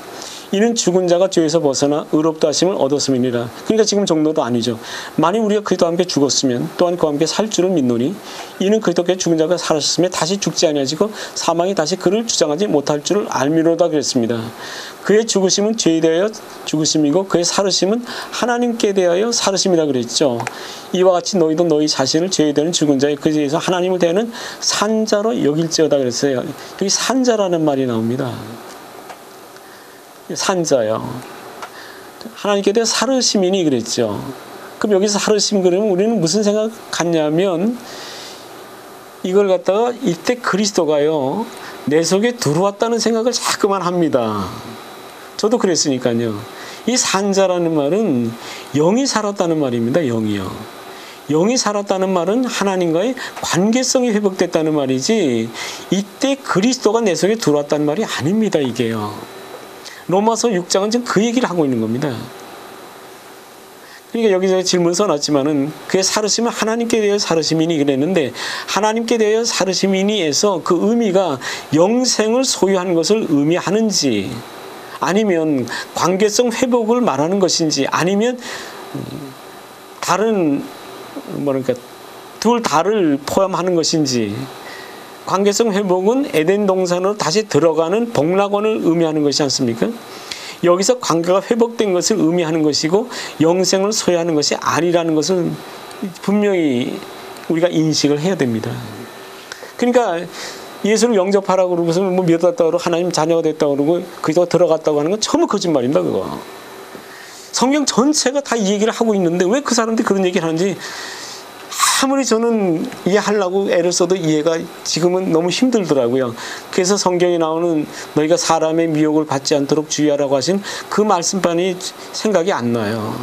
이는 죽은 자가 죄에서 벗어나 의롭다 하심을 얻었음이니라. 그러니까 지금 종노도 아니죠. 만일 우리가 그리스도와 함께 죽었으면 또한 그와 함께 살 줄을 믿노니 이는 그리스도께 죽은 자가 살았으면 다시 죽지 아니하시고 사망이 다시 그를 주장하지 못할 줄을 알미로다 그랬습니다. 그의 죽으심은 죄에 대하여 죽으심이고 그의 살으심은 하나님께 대하여 살으심이라 그랬죠. 이와 같이 너희도 너희 자신을 죄에 대하는 죽은 자의 그 죄에서 하나님을 대하는 산자로 여길지어다 그랬어요. 여기 산자라는 말이 나옵니다. 산자요. 하나님께 대해 살으심이니 그랬죠. 그럼 여기서 살으심 그러면 우리는 무슨 생각 갖냐면 이걸 갖다가 이때 그리스도가요 내 속에 들어왔다는 생각을 자꾸만 합니다. 저도 그랬으니까요. 이 산자라는 말은 영이 살았다는 말입니다. 영이요. 영이 살았다는 말은 하나님과의 관계성이 회복됐다는 말이지 이때 그리스도가 내 속에 들어왔다는 말이 아닙니다. 이게요. 로마서 6장은 지금 그 얘기를 하고 있는 겁니다. 그러니까 여기 제가 질문 써놨지만은 그의 살으심은 하나님께 대하여 살으심이니 그랬는데 하나님께 대하여 살으심이니에서 그 의미가 영생을 소유한 것을 의미하는지 아니면 관계성 회복을 말하는 것인지 아니면 다른 뭐랄까 둘 다를 포함하는 것인지 관계성 회복은 에덴 동산으로 다시 들어가는 복락원을 의미하는 것이지 않습니까? 여기서 관계가 회복된 것을 의미하는 것이고 영생을 소유하는 것이 아니라는 것을 분명히 우리가 인식을 해야 됩니다. 그러니까 예수를 영접하라고 그러고서 뭐 믿었다고 그러고 하나님 자녀가 됐다고 그러고 그저 들어갔다고 하는 건 전부 거짓말입니다. 그거. 성경 전체가 다 이 얘기를 하고 있는데 왜 그 사람들이 그런 얘기를 하는지 아무리 저는 이해하려고 애를 써도 이해가 지금은 너무 힘들더라고요. 그래서 성경에 나오는 너희가 사람의 미혹을 받지 않도록 주의하라고 하신 그 말씀만이 생각이 안 나요.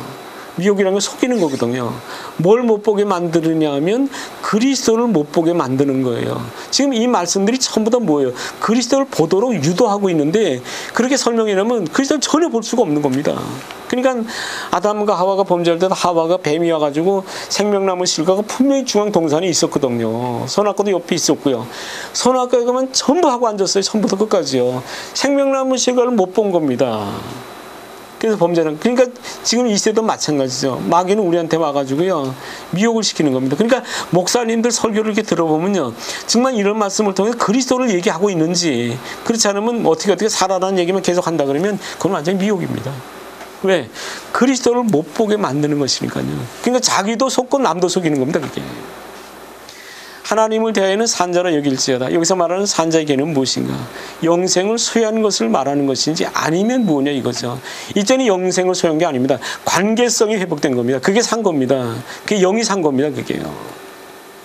미혹이라는 건 속이는 거거든요. 뭘 못 보게 만드느냐 하면 그리스도를 못 보게 만드는 거예요. 지금 이 말씀들이 전부 다 뭐예요? 그리스도를 보도록 유도하고 있는데 그렇게 설명해놓으면 그리스도를 전혀 볼 수가 없는 겁니다. 그러니까 아담과 하와가 범죄할 때도 하와가 뱀이 와가지고 생명나무 실과가 분명히 중앙 동산에 있었거든요. 선악과도 옆에 있었고요. 선악과에 가면 전부 하고 앉았어요. 처음부터 끝까지요. 생명나무 실과를 못 본 겁니다. 그래서 범죄는 그러니까 지금 이 시대도 마찬가지죠. 마귀는 우리한테 와가지고요 미혹을 시키는 겁니다. 그러니까 목사님들 설교를 이렇게 들어보면요 정말 이런 말씀을 통해 그리스도를 얘기하고 있는지 그렇지 않으면 어떻게 살아라는 얘기만 계속 한다 그러면 그건 완전히 미혹입니다. 왜? 그리스도를 못 보게 만드는 것이니까요. 그러니까 자기도 속고 남도 속이는 겁니다. 그게. 하나님을 대하여는 산자라 여길지어다. 여기서 말하는 산자의 개념은 무엇인가? 영생을 소유한 것을 말하는 것인지 아니면 뭐냐 이거죠. 이전에 영생을 소유한 게 아닙니다. 관계성이 회복된 겁니다. 그게 산 겁니다. 그게 영이 산 겁니다. 그게요.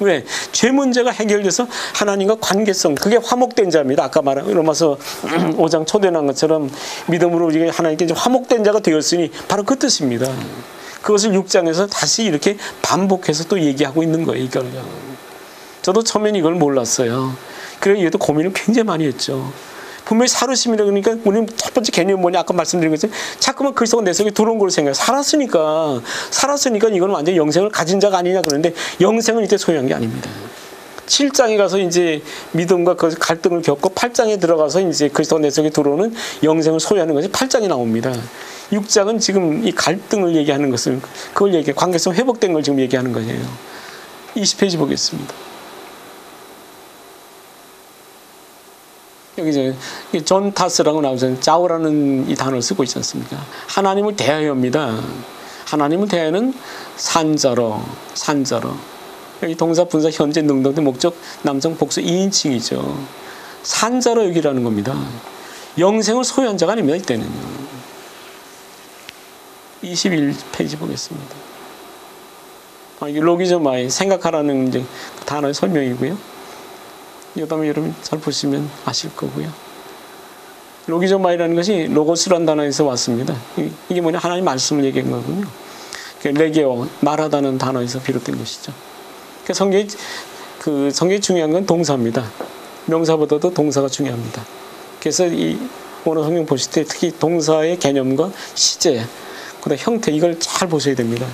왜? 죄 문제가 해결돼서 하나님과 관계성, 그게 화목된 자입니다. 아까 말한 로마서 5장 초대한 것처럼 믿음으로 우리가 하나님께 화목된 자가 되었으니 바로 그 뜻입니다. 그것을 6장에서 다시 이렇게 반복해서 또 얘기하고 있는 거예요. 이걸요. 저도 처음엔 이걸 몰랐어요. 그래서 얘도 고민을 굉장히 많이 했죠. 분명히 살으심이라 그러니까 우리는 첫 번째 개념이 뭐냐 아까 말씀드린 것처럼 자꾸만 그리스도가 내 속에 들어온 걸 생각해요. 살았으니까 이건 완전히 영생을 가진 자가 아니냐 그러는데 영생은 이때 소유한 게 아닙니다. 7장에 가서 이제 믿음과 그 갈등을 겪고 8장에 들어가서 이제 그리스도가 내 속에 들어오는 영생을 소유하는 것이 8장에 나옵니다. 6장은 지금 이 갈등을 얘기하는 것을, 그걸 관계성 회복된 걸 지금 얘기하는 거예요. 20페이지 보겠습니다. 여기 이제 존 타스라고 나오잖아요. 자오라는 이 단어를 쓰고 있지 않습니까? 하나님을 대하여입니다. 하나님을 대하여는 산자로. 여기 동사, 분사, 현재, 능동태, 목적, 남성, 복수 2인칭이죠. 산자로 여기라는 겁니다. 영생을 소유한 자가 아닙니다. 이때는요. 21페이지 보겠습니다. 로기저마이, 생각하라는 이제 그 단어의 설명이고요. 이다음에 여러분 잘 보시면 아실 거고요. 로기저마이라는 것이 로고스라는 단어에서 왔습니다. 이게 뭐냐, 하나님 말씀을 얘기한 거군요. 레게오, 말하다는 단어에서 비롯된 것이죠. 성경이 중요한 건 동사입니다. 명사보다도 동사가 중요합니다. 그래서 이 오늘 성경 보실 때 특히 동사의 개념과 시제, 그다음 형태, 이걸 잘 보셔야 됩니다.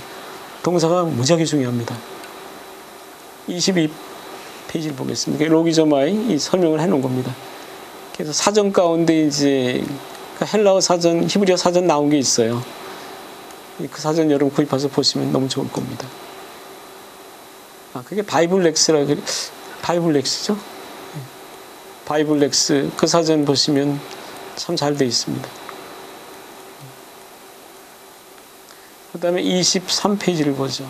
동사가 무지하게 중요합니다. 22페이지를 보겠습니다. 로기저마이 이 설명을 해놓은 겁니다. 그래서 사전 가운데 이제 헬라어 사전, 히브리어 사전 나온 게 있어요. 그 사전 여러분 구입해서 보시면 너무 좋을 겁니다. 그게 바이블렉스죠? 바이블렉스, 그 사전 보시면 참 잘 돼 있습니다. 그 다음에 23페이지를 보죠.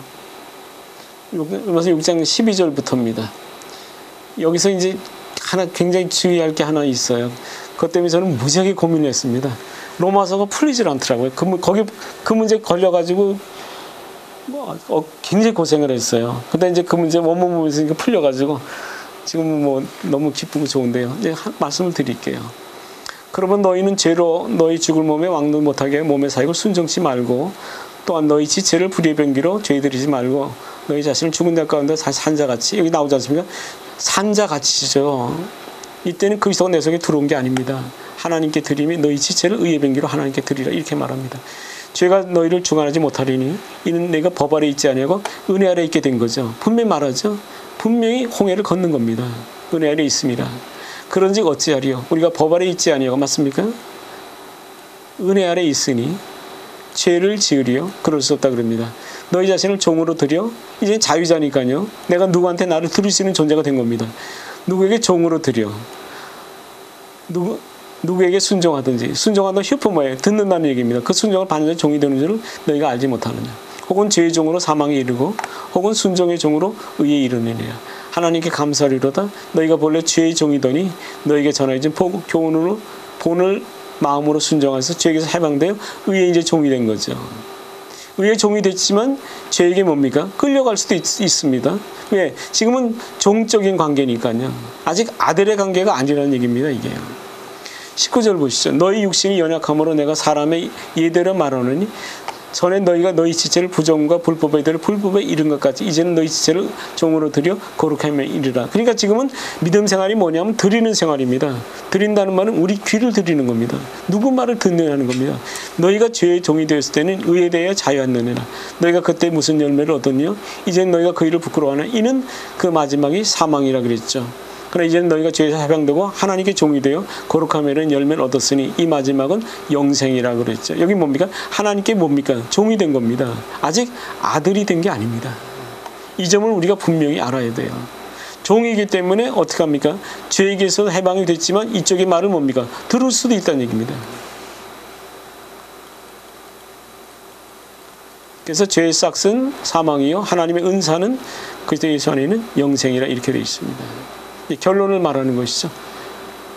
로마서 6장 12절부터입니다. 여기서 이제 하나 굉장히 주의할 게 하나 있어요. 그것 때문에 저는 무지하게 고민을 했습니다. 로마서가 풀리질 않더라고요. 그 문제 걸려가지고 굉장히 고생을 했어요. 근데 이제 그 문제 원문 보면서 풀려가지고 지금 뭐 너무 기쁘고 좋은데요. 이제 말씀을 드릴게요. 그러면 너희는 죄로 너희 죽을 몸에 왕노 못하게 몸의 사익을 순종치 말고, 또한 너희 지체를 불의의 병기로 죄들이지 말고 너희 자신을 죽은 자 가운데 산자같이, 여기 나오지 않습니까? 산자같이죠. 이때는 그리스도가 내 속에 들어온 게 아닙니다. 하나님께 드리며 너희 지체를 의의 병기로 하나님께 드리라, 이렇게 말합니다. 죄가 너희를 주관하지 못하리니 이는 내가 법 아래 있지 아니하고 은혜 아래 있게 된 거죠. 분명히 말하죠. 분명히 홍해를 걷는 겁니다. 은혜 아래 있습니다. 그런즉 어찌하리요? 우리가 법 아래 있지 아니하고, 맞습니까? 은혜 아래 있으니 죄를 지으리요? 그럴 수 없다 그럽니다. 너희 자신을 종으로 드려, 이제 자유자니까요. 내가 누구한테 나를 드릴 수 있는 존재가 된 겁니다. 누구에게 종으로 드려, 누구에게 순종하든지. 순종하는 슈퍼 뭐예요? 듣는다는 얘기입니다. 그 순종을 받는 자 종이 되는 줄을 너희가 알지 못하느냐. 혹은 죄의 종으로 사망에 이르고, 혹은 순종의 종으로 의에 이르느니라. 하나님께 감사하리로다. 너희가 본래 죄의 종이더니 너희에게 전하여진 교훈으로 본을 마음으로 순종해서 죄에게서 해방되어 의의 이제 종이 된 거죠. 의의 종이 됐지만 죄에게 뭡니까? 끌려갈 수도 있습니다. 왜? 지금은 종적인 관계니까요. 아직 아들의 관계가 아니라는 얘기입니다. 이게요. 19절 보시죠. 너희 육신이 연약함으로 내가 사람의 예대로 말하느니 전에 너희가 너희 지체를 부정과 불법에 대해 불법에 이른 것 같이 이제는 너희 지체를 종으로 드려 거룩하게 하며 이르라. 그러니까 지금은 믿음 생활이 뭐냐면 드리는 생활입니다. 드린다는 말은 우리 귀를 드리는 겁니다. 누구 말을 듣느냐는 겁니다. 너희가 죄의 종이 되었을 때는 의에 대하여 자유하느니라. 너희가 그때 무슨 열매를 얻었냐? 이제는 너희가 그 일을 부끄러워하나? 이는 그 마지막이 사망이라 그랬죠. 그러나 이제는 너희가 죄에서 해방되고 하나님께 종이 되어 거룩함에는 열매를 얻었으니 이 마지막은 영생이라 그랬죠. 여기 뭡니까? 하나님께 뭡니까? 종이 된 겁니다. 아직 아들이 된 게 아닙니다. 이 점을 우리가 분명히 알아야 돼요. 종이기 때문에 어떻게 합니까? 죄에게서 해방이 됐지만 이쪽의 말을 뭡니까? 들을 수도 있다는 얘기입니다. 그래서 죄의 싹은 사망이요 하나님의 은사는 그리스도 예수 안에는 영생이라 이렇게 되어 있습니다. 결론을 말하는 것이죠.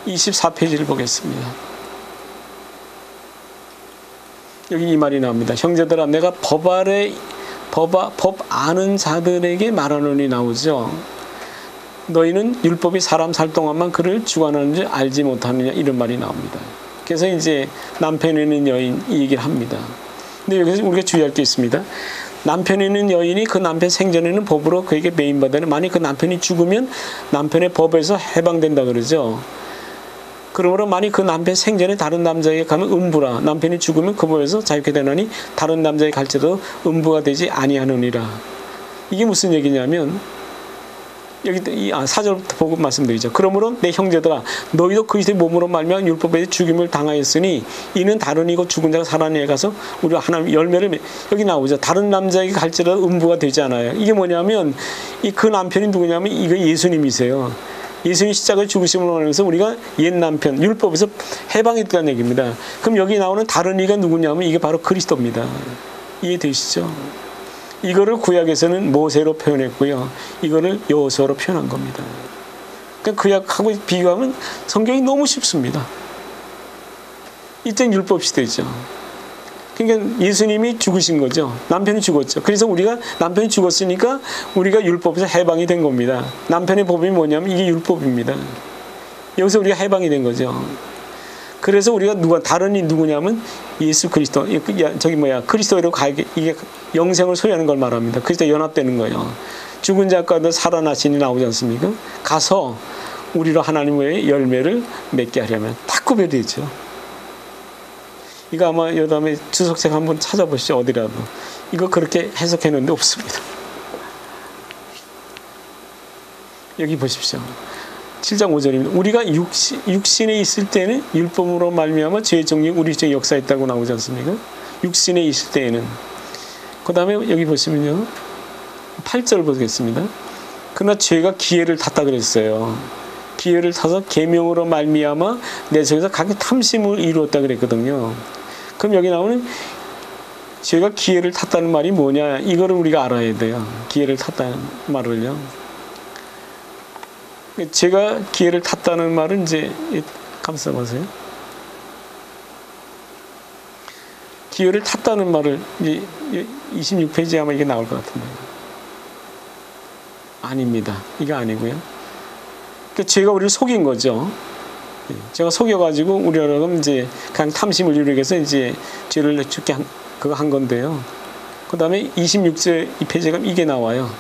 24페이지를 보겠습니다. 여기 이 말이 나옵니다. 형제들아, 내가 법 아는 자들에게 말하노니 나오죠. 너희는 율법이 사람 살 동안만 그를 주관하는 줄 알지 못하느냐, 이런 말이 나옵니다. 그래서 이제 남편이 있는 여인 이 얘기를 합니다. 근데 여기서 우리가 주의할 게 있습니다. 남편이 있는 여인이 그 남편 생전에는 법으로 그에게 매인받아는, 만약 그 남편이 죽으면 남편의 법에서 해방된다 그러죠. 그러므로 만약 그 남편 생전에 다른 남자에게 가면 음부라. 남편이 죽으면 그 법에서 자유케 되나니 다른 남자에게 갈지라도 음부가 되지 아니하느니라. 이게 무슨 얘기냐면 여기 4절부터 보고 말씀드리죠. 그러므로 내 형제들아 너희도 그리스도의 몸으로 말미암아 율법에 죽임을 당하였으니 이는 다른 이고 죽은 자가 살아난 이에 가서 우리가 하나님 열매를 여기 나오죠. 다른 남자에게 갈지라도 음부가 되지 않아요. 이게 뭐냐면 그 남편이 누구냐면 이거 예수님이세요. 예수님 십자가의 죽으심을 하면서 우리가 옛 남편 율법에서 해방했다는 얘기입니다. 그럼 여기 나오는 다른 이가 누구냐면 이게 바로 그리스도입니다. 이해되시죠? 이거를 구약에서는 모세로 표현했고요. 이거를 여호수아로 표현한 겁니다. 그러니까 구약하고 비교하면 성경이 너무 쉽습니다. 이때는 율법 시대죠. 그러니까 예수님이 죽으신 거죠. 남편이 죽었죠. 그래서 우리가 남편이 죽었으니까 우리가 율법에서 해방이 된 겁니다. 남편의 법이 뭐냐면 이게 율법입니다. 여기서 우리가 해방이 된 거죠. 그래서 우리가 다른 이 누구냐면 예수 그리스도, 그리스도로 가게, 이게 영생을 소유하는 걸 말합니다. 그리스도 연합되는 거예요. 죽은 자 가운데 살아나시니 나오지 않습니까? 가서 우리로 하나님의 열매를 맺게 하려면 딱 구별되죠. 이거 아마 여담에 주석책 한번 찾아보시죠. 어디라도. 이거 그렇게 해석해놓는데 없습니다. 여기 보십시오. 7장 5절입니다. 우리가 육신에 있을 때는 율법으로 말미암아 죄의 정리 우리 중에 역사했다고 나오지 않습니까? 육신에 있을 때에는. 그 다음에 여기 보시면요. 8절 보겠습니다. 그러나 죄가 기회를 탔다 그랬어요. 기회를 타서 계명으로 말미암아 내 속에서 각기 탐심을 이루었다 그랬거든요. 그럼 여기 나오는 죄가 기회를 탔다는 말이 뭐냐? 이거를 우리가 알아야 돼요. 기회를 탔다는 말을요. 제가 기회를 탔다는 말은 이제 감사하세요. 기회를 탔다는 말을 이제 26페이지에 아마 이게 나올 것 같은데 아닙니다. 이게 아니고요. 그러니까 제가 우리를 속인 거죠. 제가 속여가지고 우리가 이제 그냥 탐심을 이루기 위해서 이제 죄를 죽게 한 건데요. 그 다음에 26절 이 페이지가 이게 나와요.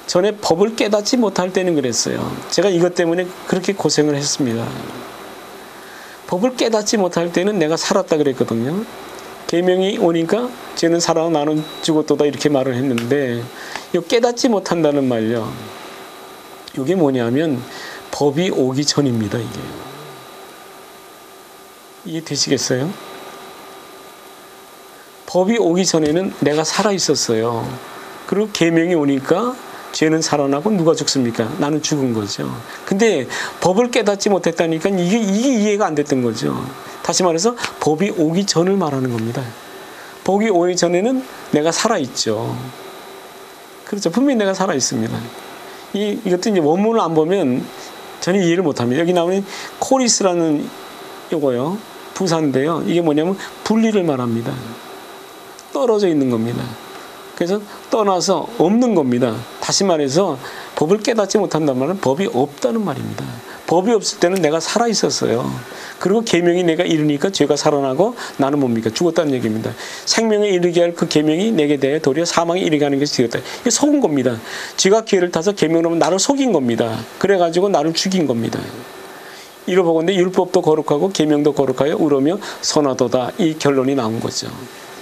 전에 법을 깨닫지 못할 때는 그랬어요. 제가 이것 때문에 그렇게 고생을 했습니다. 법을 깨닫지 못할 때는 내가 살았다 그랬거든요. 계명이 오니까 쟤는 살아 나는 죽었도다 이렇게 말을 했는데 이 깨닫지 못한다는 말요. 이게 뭐냐면 법이 오기 전입니다. 이게 이해되시겠어요? 법이 오기 전에는 내가 살아 있었어요. 그리고 계명이 오니까 죄는 살아나고 누가 죽습니까? 나는 죽은 거죠. 근데 법을 깨닫지 못했다니까 이게 이해가 안 됐던 거죠. 다시 말해서 법이 오기 전을 말하는 겁니다. 법이 오기 전에는 내가 살아있죠. 그렇죠. 분명히 내가 살아있습니다. 이것도 이제 원문을 안 보면 전혀 이해를 못 합니다. 여기 나오는 코리스라는 요거요. 부사인데요. 이게 뭐냐면 분리를 말합니다. 떨어져 있는 겁니다. 그래서 떠나서 없는 겁니다. 다시 말해서 법을 깨닫지 못한다는 말은 법이 없다는 말입니다. 법이 없을 때는 내가 살아 있었어요. 그리고 계명이 내가 이르니까 죄가 살아나고 나는 뭡니까? 죽었다는 얘기입니다. 생명에 이르게 할 그 계명이 내게 대해 도리어 사망에 이르게 하는 것이 되었다. 이게 속은 겁니다. 죄가 기회를 타서 계명을 하면 나를 속인 겁니다. 그래가지고 나를 죽인 겁니다. 이러보건대 율법도 거룩하고 계명도 거룩하여 의로며 선하도다. 이 결론이 나온 거죠.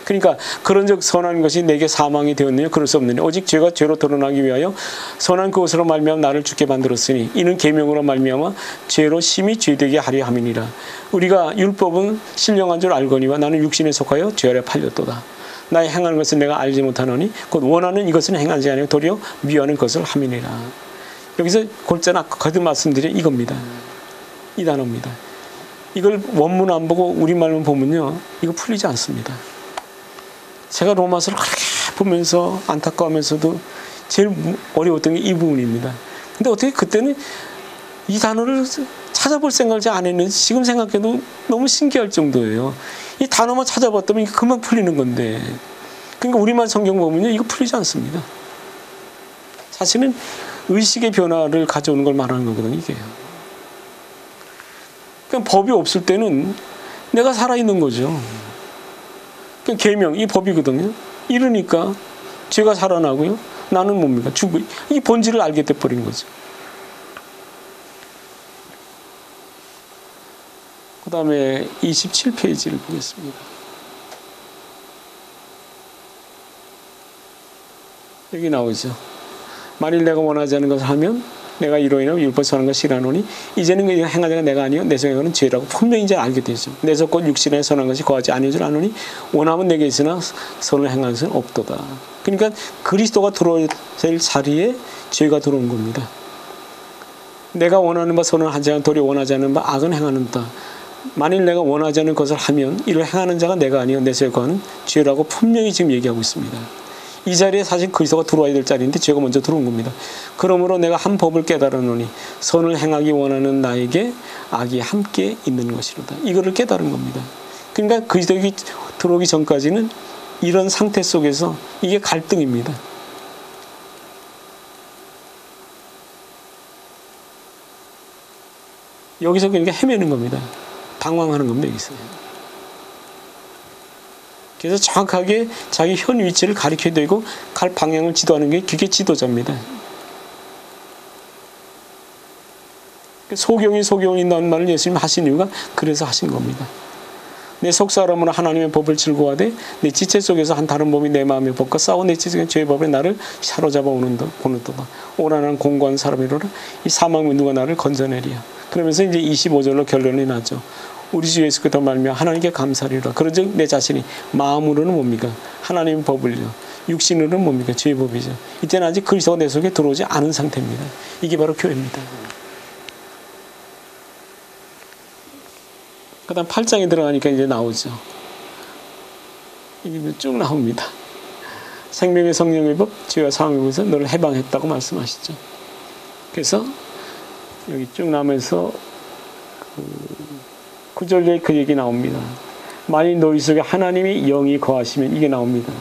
그러니까 그런즉 선한 것이 내게 사망이 되었느냐 그럴 수 없느냐 오직 죄가 죄로 드러나기 위하여 선한 그것으로 말미암아 나를 죽게 만들었으니 이는 계명으로 말미암아 죄로 심히 죄되게 하려 함이니라. 우리가 율법은 신령한 줄 알거니와 나는 육신에 속하여 죄 아래 팔렸도다. 나의 행하는 것을 내가 알지 못하노니 곧 원하는 이것은 행하지 아니하고 도리어 미워하는 것을 함이니라. 여기서 골자는 거듭 말씀드린 이겁니다. 이 단어입니다. 이걸 원문 안 보고 우리말만 보면요 이거 풀리지 않습니다. 제가 로마서를 그렇게 보면서 안타까워하면서도 제일 어려웠던 게 이 부분입니다. 근데 어떻게 그때는 이 단어를 찾아볼 생각을 잘 안 했는데 지금 생각해도 너무 신기할 정도예요. 이 단어만 찾아봤다면 이게 금방 풀리는 건데. 그러니까 우리말 성경 보면요 이거 풀리지 않습니다. 사실은 의식의 변화를 가져오는 걸 말하는 거거든요. 이게요. 그러니까 법이 없을 때는 내가 살아있는 거죠. 계명, 이 법이거든요. 이러니까 죄가 살아나고요. 나는 뭡니까? 죽고 이 본질을 알게 돼버린 거죠. 그 다음에 27페이지를 보겠습니다. 여기 나오죠. 만일 내가 원하지 않는 것을 하면 내가 이로 인하여 율법 선한 것을 싫어하노니 이제는 그 행하자가 내가 아니요 내 성에는 죄라고 분명히 이제 알게 되죠. 내 속곧 육신에 선한 것이 거하지 아니할 줄 아노니 원하면 내게 있으나 선을 행하는 것은 없도다. 그러니까 그리스도가 들어올 자리에 죄가 들어온 겁니다. 내가 원하는 바 선을 하지 않은 도리 원하지 않는 바 악은 행하는다. 만일 내가 원하지 않는 것을 하면 이를 행하는 자가 내가 아니요 내 속에 거하는 죄라고 분명히 지금 얘기하고 있습니다. 이 자리에 사실 그리스도가 들어와야 될 자리인데 죄가 먼저 들어온 겁니다. 그러므로 내가 한 법을 깨달았노니 선을 행하기 원하는 나에게 악이 함께 있는 것이로다. 이거를 깨달은 겁니다. 그러니까 그리스도가 들어오기 전까지는 이런 상태 속에서 이게 갈등입니다. 여기서 그러니까 헤매는 겁니다. 방황하는 겁니다. 여기서. 그래서 정확하게 자기 현 위치를 가리켜야 되고 갈 방향을 지도하는 게 그게 지도자입니다. 소경이라는 말을 예수님 하신 이유가 그래서 하신 겁니다. 내 속사람으로 하나님의 법을 즐거워하되 내 지체 속에서 한 다른 법이 내 마음에 법과 싸워 내 지체 죄의 법에 나를 사로잡아 보는도다. 오라난 공고한 사람이로라. 이 사망의 누가 나를 건져내리야. 그러면서 이제 25절로 결론이 나죠. 우리 주 예수 그리스도 말미암아 하나님께 감사리라. 그런즉 내 자신이 마음으로는 뭡니까? 하나님의 법을요. 육신으로는 뭡니까? 죄의 법이죠. 이때는 아직 그리스도가 내 속에 들어오지 않은 상태입니다. 이게 바로 교회입니다. 그 다음 8장에 들어가니까 이제 나오죠. 이게 쭉 나옵니다. 생명의 성령의 법, 죄와 사망의 법에서 너를 해방했다고 말씀하시죠. 그래서 여기 쭉 나오면서 9절에 그 얘기 나옵니다. 만일 너희 속에 하나님이 영이 거하시면 이게 나옵니다.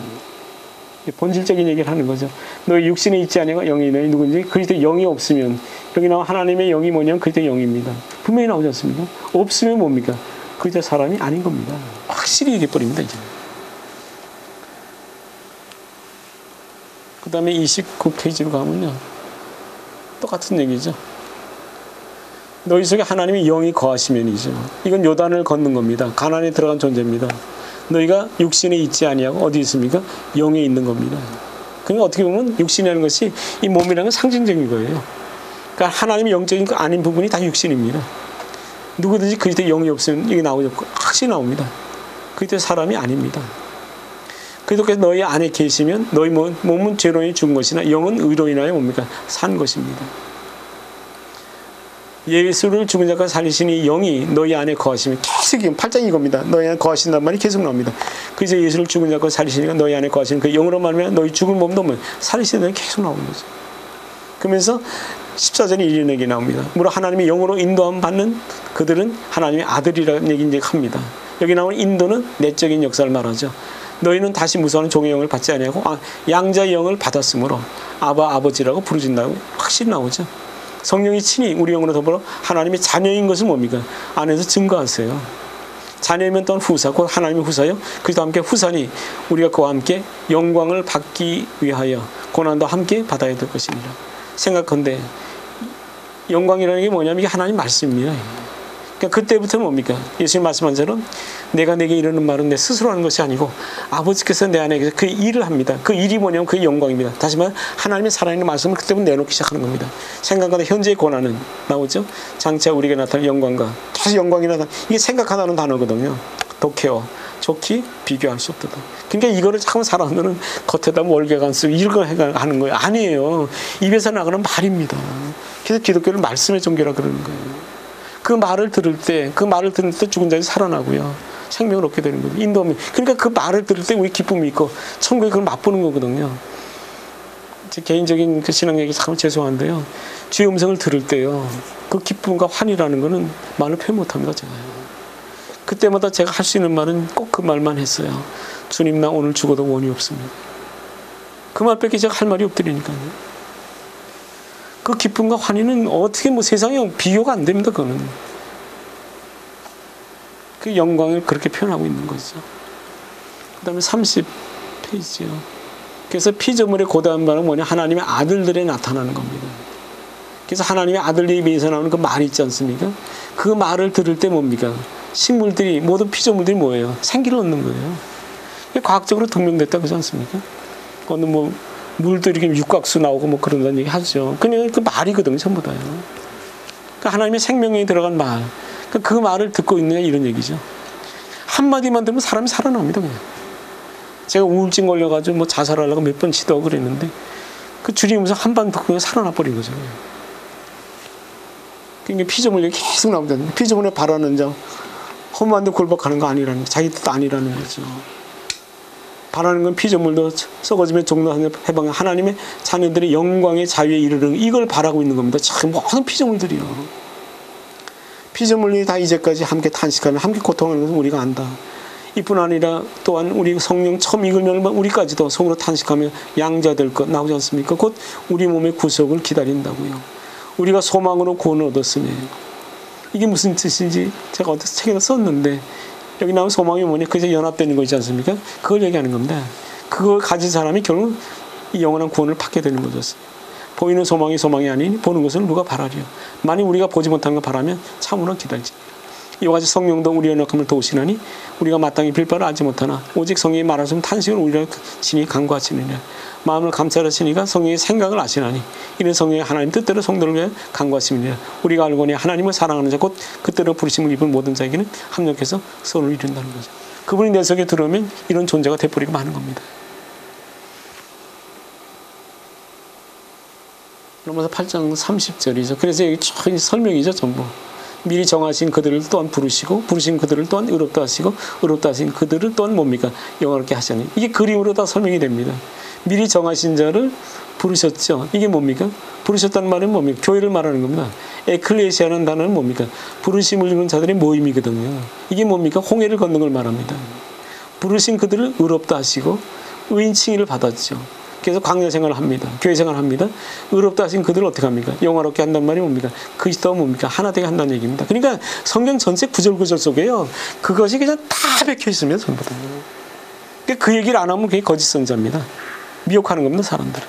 본질적인 얘기를 하는 거죠. 너희 육신에 있지 아니하고 영이 너희 누군지 그리스도 영이 없으면 여기 나온 하나님의 영이 뭐냐면 그리스도 영입니다. 분명히 나오지 않습니까? 없으면 뭡니까? 그리스도 사람이 아닌 겁니다. 확실히 얘기해버립니다. 이제. 그 다음에 29페이지로 가면요. 똑같은 얘기죠. 너희 속에 하나님의 영이 거하시면이죠. 이건 요단을 걷는 겁니다. 가나안에 들어간 존재입니다. 너희가 육신에 있지 아니하고 어디 있습니까? 영에 있는 겁니다. 그러니까 어떻게 보면 육신이라는 것이 이 몸이라는 건 상징적인 거예요. 그러니까 하나님의 영적인 거 아닌 부분이 다 육신입니다. 누구든지 그리스도의 영이 없으면 이게 나오죠. 확실히 나옵니다. 그리스도의 사람이 아닙니다. 그리스도께서 너희 안에 계시면 너희 몸은 죄로 인해 죽은 것이나 영은 의로 인하여 뭡니까? 산 것입니다. 예수를 죽은 자가 살리시니 영이 너희 안에 거하시면 계속 8장이 이겁니다. 너희 안에 거하신단 말이 계속 나옵니다. 그래서 예수를 죽은 자가 살리시니까 너희 안에 거하시는 그 영으로 말하면 너희 죽은 몸도 살리시는 계속 나오는 거죠. 그러면서 14절에 이런 얘기 나옵니다. 물론 하나님의 영으로 인도함 받는 그들은 하나님의 아들이라는 얘기 이제 합니다. 여기 나오는 인도는 내적인 역사를 말하죠. 너희는 다시 무서워하는 종의 영을 받지 아니하고 양자의 영을 받았으므로 아버지라고 부르진다고 확실히 나오죠. 성령이 친히 우리 영으로 더불어 하나님의 자녀인 것은 뭡니까? 안에서 증거하세요. 자녀이면 또한 후사, 곧 하나님의 후사요. 그리스도와 함께 후사니 우리가 그와 함께 영광을 받기 위하여 고난도 함께 받아야 될 것입니다. 생각한데 영광이라는 게 뭐냐면 이게 하나님 말씀입니다. 그러니까 그때부터는 뭡니까? 예수님 말씀한 대로 내가 내게 이르는 말은 내 스스로 하는 것이 아니고 아버지께서 내 안에 그 일을 합니다. 그 일이 뭐냐면 그게 영광입니다. 다시 말해 하나님의 살아있는 말씀을 그때부터 내놓기 시작하는 겁니다. 생각하다 현재의 고난은 나오죠. 장차 우리에게 나타날 영광과 계속 영광이 나타나 이게 생각하다는 단어거든요. 독해요. 좋기 비교할 수 없다. 그러니까 이거를 잠깐 살아오면은 겉에다 월계관 쓰고 이런 거 하는 거예요. 아니에요. 입에서 나가는 말입니다. 그래서 기독교를 말씀의 종교라 그러는 거예요. 그 말을 들을 때 죽은 자들이 살아나고요. 생명을 얻게 되는 거예요. 인도하면. 그러니까 그 말을 들을 때 우리 기쁨이 있고 천국에 그걸 맛보는 거거든요. 제 개인적인 그 신앙 얘기 참 죄송한데요. 주의 음성을 들을 때요. 그 기쁨과 환희라는 거는 말로 표현 못합니다. 제가. 그때마다 제가 할 수 있는 말은 꼭 그 말만 했어요. 주님 나 오늘 죽어도 원이 없습니다. 그 말밖에 제가 할 말이 없더라니까요. 그 기쁨과 환희는 어떻게 세상에 비교가 안 됩니다. 그거는. 그 영광을 그렇게 표현하고 있는 거죠. 그 다음에 30페이지요. 그래서 피조물의 고대한 말은 뭐냐? 하나님의 아들들에 나타나는 겁니다. 그래서 하나님의 아들에 비해서 나오는 그 말이 있지 않습니까? 그 말을 들을 때 뭡니까? 식물들이, 모든 피조물들이 뭐예요? 생기를 얻는 거예요. 과학적으로 증명됐다 그러지 않습니까? 어느 물도 이렇게 육각수 나오고 뭐 그런다는 얘기 하죠. 그냥 그 말이거든요, 전부 다요. 그러니까 하나님의 생명이 들어간 말. 그러니까 그 말을 듣고 있느냐 이런 얘기죠. 한마디만 들으면 사람이 살아납니다, 그냥. 제가 우울증 걸려가지고 뭐 자살하려고 몇 번 시도하고 그랬는데 그 주님 음성 한 번 듣고 그냥 살아나 버린 거죠. 그러니까 피조물이 계속 나옵니다. 피조물에 바라는 자 험한 데 골박하는 거 아니라는 거, 자기 뜻 아니라는 거죠. 바라는 건 피조물도 썩어지면 종로하는 해방 하나님의 자녀들의 영광의 자유에 이르는 이걸 바라고 있는 겁니다. 참 모든 피조물들이요. 피조물이 다 이제까지 함께 탄식하며 함께 고통하는 것은 우리가 안다. 이뿐 아니라 또한 우리 성령 처음 읽으면 우리까지도 속으로 탄식하며 양자될 것 나오지 않습니까? 곧 우리 몸의 구속을 기다린다고요. 우리가 소망으로 구원을 얻었으니 이게 무슨 뜻인지 제가 어디서 책에다 썼는데 여기 나온 소망이 뭐냐? 그저 연합되는 거 있지 않습니까? 그걸 얘기하는 겁니다. 그걸 가진 사람이 결국 이 영원한 구원을 받게 되는 거죠. 보이는 소망이 소망이 아니니 보는 것을 누가 바라리요. 만약 우리가 보지 못하는 걸 바라면 참으로 기다리지. 이와 같이 성령도 우리의 연약함을 도우시나니 우리가 마땅히 빌 바를 알지 못하나 오직 성령이 말하시면 탄식을 우리를 친히 간구하시느니라. 마음을 감찰하시니까 성령의 생각을 아시나니 이는 성령의 하나님 뜻대로 성도를 위해 간구하심이니라. 우리가 알거니 하나님을 사랑하는 자 곧 그때로 부르심을 입은 모든 자에게는 합력해서 선을 이룬다는 거죠. 그분이 내 속에 들어오면 이런 존재가 되어버리고 마는 겁니다. 로마서 8장 30절이죠. 그래서 여기 쭉 설명이죠, 전부. 미리 정하신 그들을 또한 부르시고 부르신 그들을 또한 의롭다 하시고 의롭다 하신 그들을 또한 뭡니까? 영화롭게 하시니. 이게 그림으로 다 설명이 됩니다. 미리 정하신 자를 부르셨죠. 이게 뭡니까? 부르셨다는 말은 뭡니까? 교회를 말하는 겁니다. 에클레시아라는 단어는 뭡니까? 부르심을 입은 자들의 모임이거든요. 이게 뭡니까? 홍해를 걷는 걸 말합니다. 부르신 그들을 의롭다 하시고 의인 칭의를 받았죠. 그래서 광야 생활을 합니다. 교회 생활을 합니다. 의롭다 하신 그들을 어떻게 합니까? 영화롭게 한단 말이 뭡니까? 그리스도와 뭡니까? 하나 되게 한다는 얘기입니다. 그러니까 성경 전체 구절 속에요. 그것이 그냥 다 박혀 있으면 전부 다. 그러니까 그 얘기를 안 하면 그게 거짓 선자입니다. 미혹하는 겁니다, 사람들은.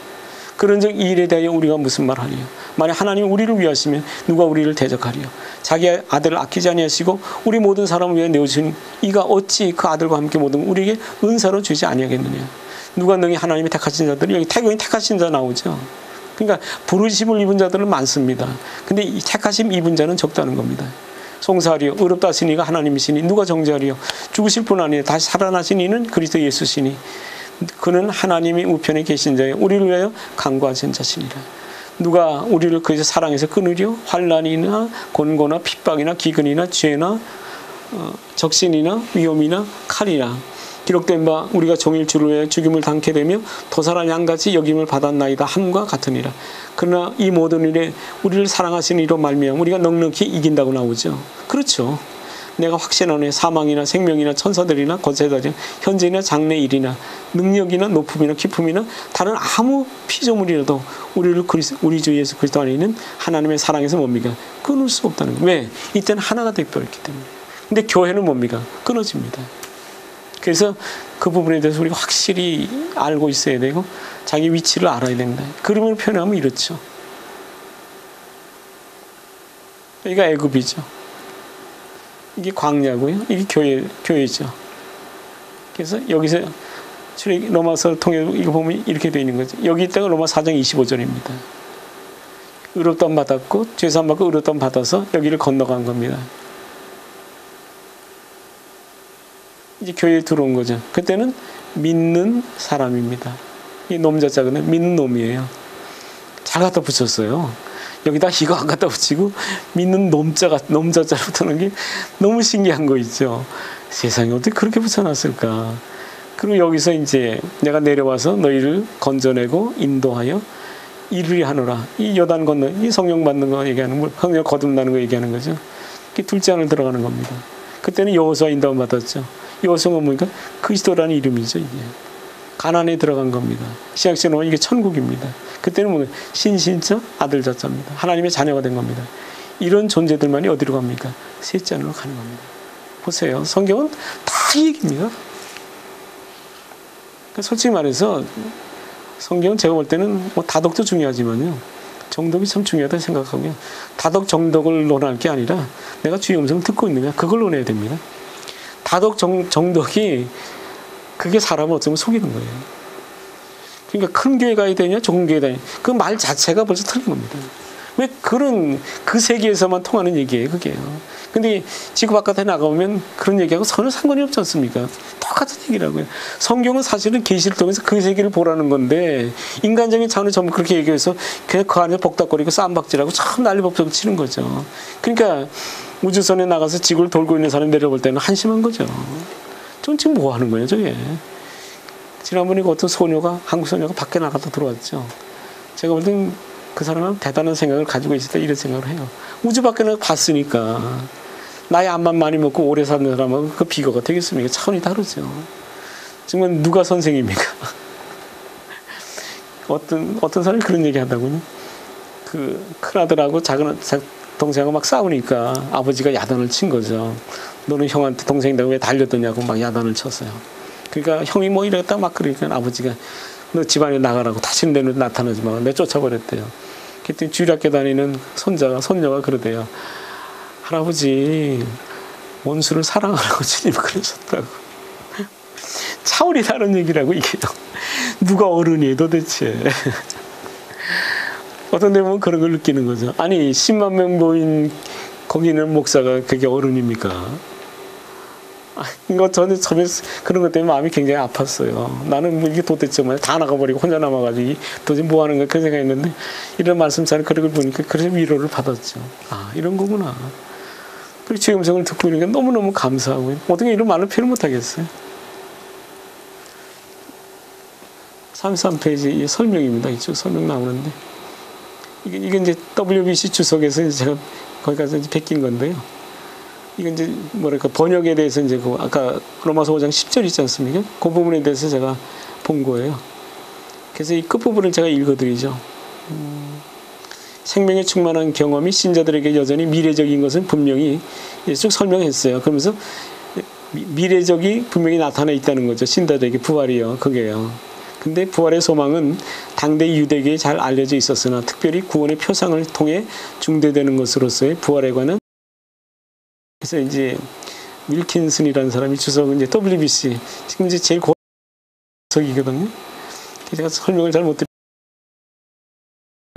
그런즉 이 일에 대하여 우리가 무슨 말 하리요? 만약 하나님이 우리를 위하시면 누가 우리를 대적하리요? 자기 아들을 아끼지 아니하시고 우리 모든 사람을 위해 내어주신 이가 어찌 그 아들과 함께 모든 우리에게 은사로 주지 아니하겠느냐? 누가 능히 하나님이 택하신 자들이 여기 태경이 택하신 자 나오죠. 그러니까 부르심을 입은 자들은 많습니다. 근데 이 택하심 입은 자는 적다는 겁니다. 송사하리요 의롭다 하신 이가 하나님이시니 누가 정죄하리요? 죽으실 뿐 아니에요. 다시 살아나신 이는 그리스도 예수시니 그는 하나님이 우편에 계신 자예요. 우리를 위하여 간구하신 자시니라. 누가 우리를 그에서 사랑해서 끊으려? 환난이나 곤고나 핍박이나 기근이나 죄나 적신이나 위험이나 칼이나 기록된 바 우리가 종일 주를 위해 죽임을 당케 되며 도살한 양같이 여김을 받았나이다 함과 같으니라. 그러나 이 모든 일에 우리를 사랑하시는 이로 말미암아 우리가 넉넉히 이긴다고 나오죠. 그렇죠. 내가 확신하네. 사망이나 생명이나 천사들이나 거세자들이나 현재나 장래 일이나 능력이나 높음이나 깊음이나 다른 아무 피조물이라도 우리를 우리 주 예수 그리스도 안에 있는 하나님의 사랑에서 뭡니까? 끊을 수 없다는 거예요. 왜? 이때는 하나가 되어버렸기 때문에. 근데 교회는 뭡니까? 끊어집니다. 그래서 그 부분에 대해서 우리가 확실히 알고 있어야 되고 자기 위치를 알아야 된다. 그림으로 표현하면 이렇죠. 여기가 애굽이죠. 이게 광야고요. 이게 교회죠. 그래서 여기서 로마서 통해 이거 보면 이렇게 되어 있는 거죠. 여기 있다가 로마 4장 25절입니다. 의롭다함 받았고 죄사함 받고 의롭다함 받아서 여기를 건너간 겁니다. 이제 교회에 들어온 거죠. 그때는 믿는 사람입니다. 이 놈자자는 믿는 놈이에요. 잘 갖다 붙였어요. 여기다 이거 안 갖다 붙이고 믿는 놈자자로 두는 게 너무 신기한 거 있죠. 세상에 어떻게 그렇게 붙여놨을까. 그리고 여기서 이제 내가 내려와서 너희를 건져내고 인도하여 이르리 하노라. 이 여단 건너, 이 성령 받는 거 얘기하는 거, 성령 거듭나는 거 얘기하는 거죠. 이게 둘째 안을 들어가는 겁니다. 그때는 여호수아 인도함 받았죠. 여호수아가 뭡니까? 그리스도라는 이름이죠. 이게 가나안에 들어간 겁니다. 신약시대로 보면 이게 천국입니다. 그때는 뭐 신신자 아들자자입니다. 하나님의 자녀가 된 겁니다. 이런 존재들만이 어디로 갑니까? 셋째 안으로 가는 겁니다. 보세요. 성경은 다 이 얘기입니다. 그러니까 솔직히 말해서 성경은 제가 볼 때는 뭐 다독도 중요하지만요. 정독이 참 중요하다고 생각하고요. 다독 정독을 논할 게 아니라 내가 주의 음성을 듣고 있느냐 그걸 논해야 됩니다. 다독 정독이 그게 사람을 어쩌면 속이는 거예요. 그러니까 큰 교회 가야 되냐, 좁은 교회 가야 되냐. 그 말 자체가 벌써 틀린 겁니다. 왜 그 세계에서만 통하는 얘기예요, 그게요. 근데 지구 바깥에 나가보면 그런 얘기하고 전혀 상관이 없지 않습니까? 똑같은 얘기라고요. 성경은 사실은 계시를 통해서 그 세계를 보라는 건데 인간적인 차원에 전부 그렇게 얘기해서 그냥 그 안에 복닥거리고 쌈박질하고 참 난리법석 치는 거죠. 그러니까 우주선에 나가서 지구를 돌고 있는 사람이 내려볼 때는 한심한 거죠. 전 지금 뭐 하는 거예요, 저게? 지난번에 어떤 소녀가, 한국 소녀가 밖에 나갔다 들어왔죠. 제가 볼 땐 그 사람은 대단한 생각을 가지고 있었다, 이런 생각을 해요. 우주 밖에 나가 봤으니까. 나의 암만 많이 먹고 오래 사는 사람하고 그 비교가 되겠습니까? 차원이 다르죠. 정말 누가 선생입니까? 어떤 사람이 그런 얘기 한다고요? 그 큰아들하고 작은 동생하고 막 싸우니까 아버지가 야단을 친 거죠. 너는 형한테 동생이라고 왜 달려드냐고 막 야단을 쳤어요. 그러니까 형이 뭐 이랬다 막 그러니까 아버지가 너 집안에 나가라고 다시는 내 눈에 나타나지 마. 내 쫓아버렸대요. 그랬더니 주일학교 다니는 손녀가 그러대요. 할아버지 원수를 사랑하라고 주님 그러셨다고. 차원이 다른 얘기라고 이게요. 누가 어른이에요 도대체. 어떤 데 보면 그런 걸 느끼는 거죠. 아니 10만 명 모인 거기 있는 목사가 그게 어른입니까? 이거 저는 처음에 그런 것 때문에 마음이 굉장히 아팠어요. 나는 뭐 이게 도대체 뭐야 다 나가버리고 혼자 남아가지고 도대체 뭐 하는 거야 그런 생각했는데 이런 말씀 잘 그런 걸 보니까 그래서 위로를 받았죠. 아 이런 거구나. 그리고 주의 음성을 듣고 있는 게 너무너무 감사하고 어떻게 이런 말로 표현 못하겠어요. 33페이지 설명입니다. 이쪽 설명 나오는데 이게 이제 WBC 주석에서 제가 거기 가서 이제 베낀 건데요. 이건 이제 뭐랄까 번역에 대해서 이제 그 아까 로마서 5장 10절 있지 않습니까? 그 부분에 대해서 제가 본 거예요. 그래서 이 끝부분을 제가 읽어드리죠. 생명에 충만한 경험이 신자들에게 여전히 미래적인 것은 분명히 쭉 설명했어요. 그러면서 미래적이 분명히 나타나 있다는 거죠. 신자들에게 부활이요. 그게요. 근데 부활의 소망은 당대 유대계에 잘 알려져 있었으나 특별히 구원의 표상을 통해 중대되는 것으로서의 부활에 관한 그래서 이제 윌킨슨이라는 사람이 주석은 이제 WBC 지금 이제 제일 고석이거든요. 제가 설명을 잘 못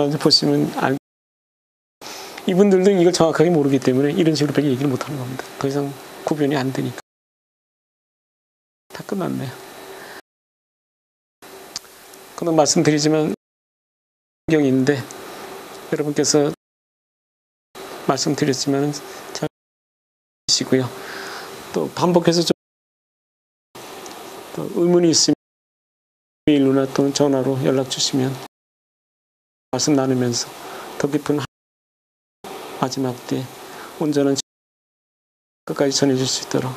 드리는데 보시면 이분들도 이걸 정확하게 모르기 때문에 이런 식으로 밖에 얘기를 못 하는 겁니다. 더 이상 구별이 안 되니까. 다 끝났네요. 그런 말씀드리지만 성경인데 여러분께서 말씀드렸지만 잘 시고요. 또 반복해서 좀 또 의문이 있으면 메일로나 또는 전화로 연락 주시면 말씀 나누면서 더 깊은 마지막 때 온전한 끝까지 전해줄 수 있도록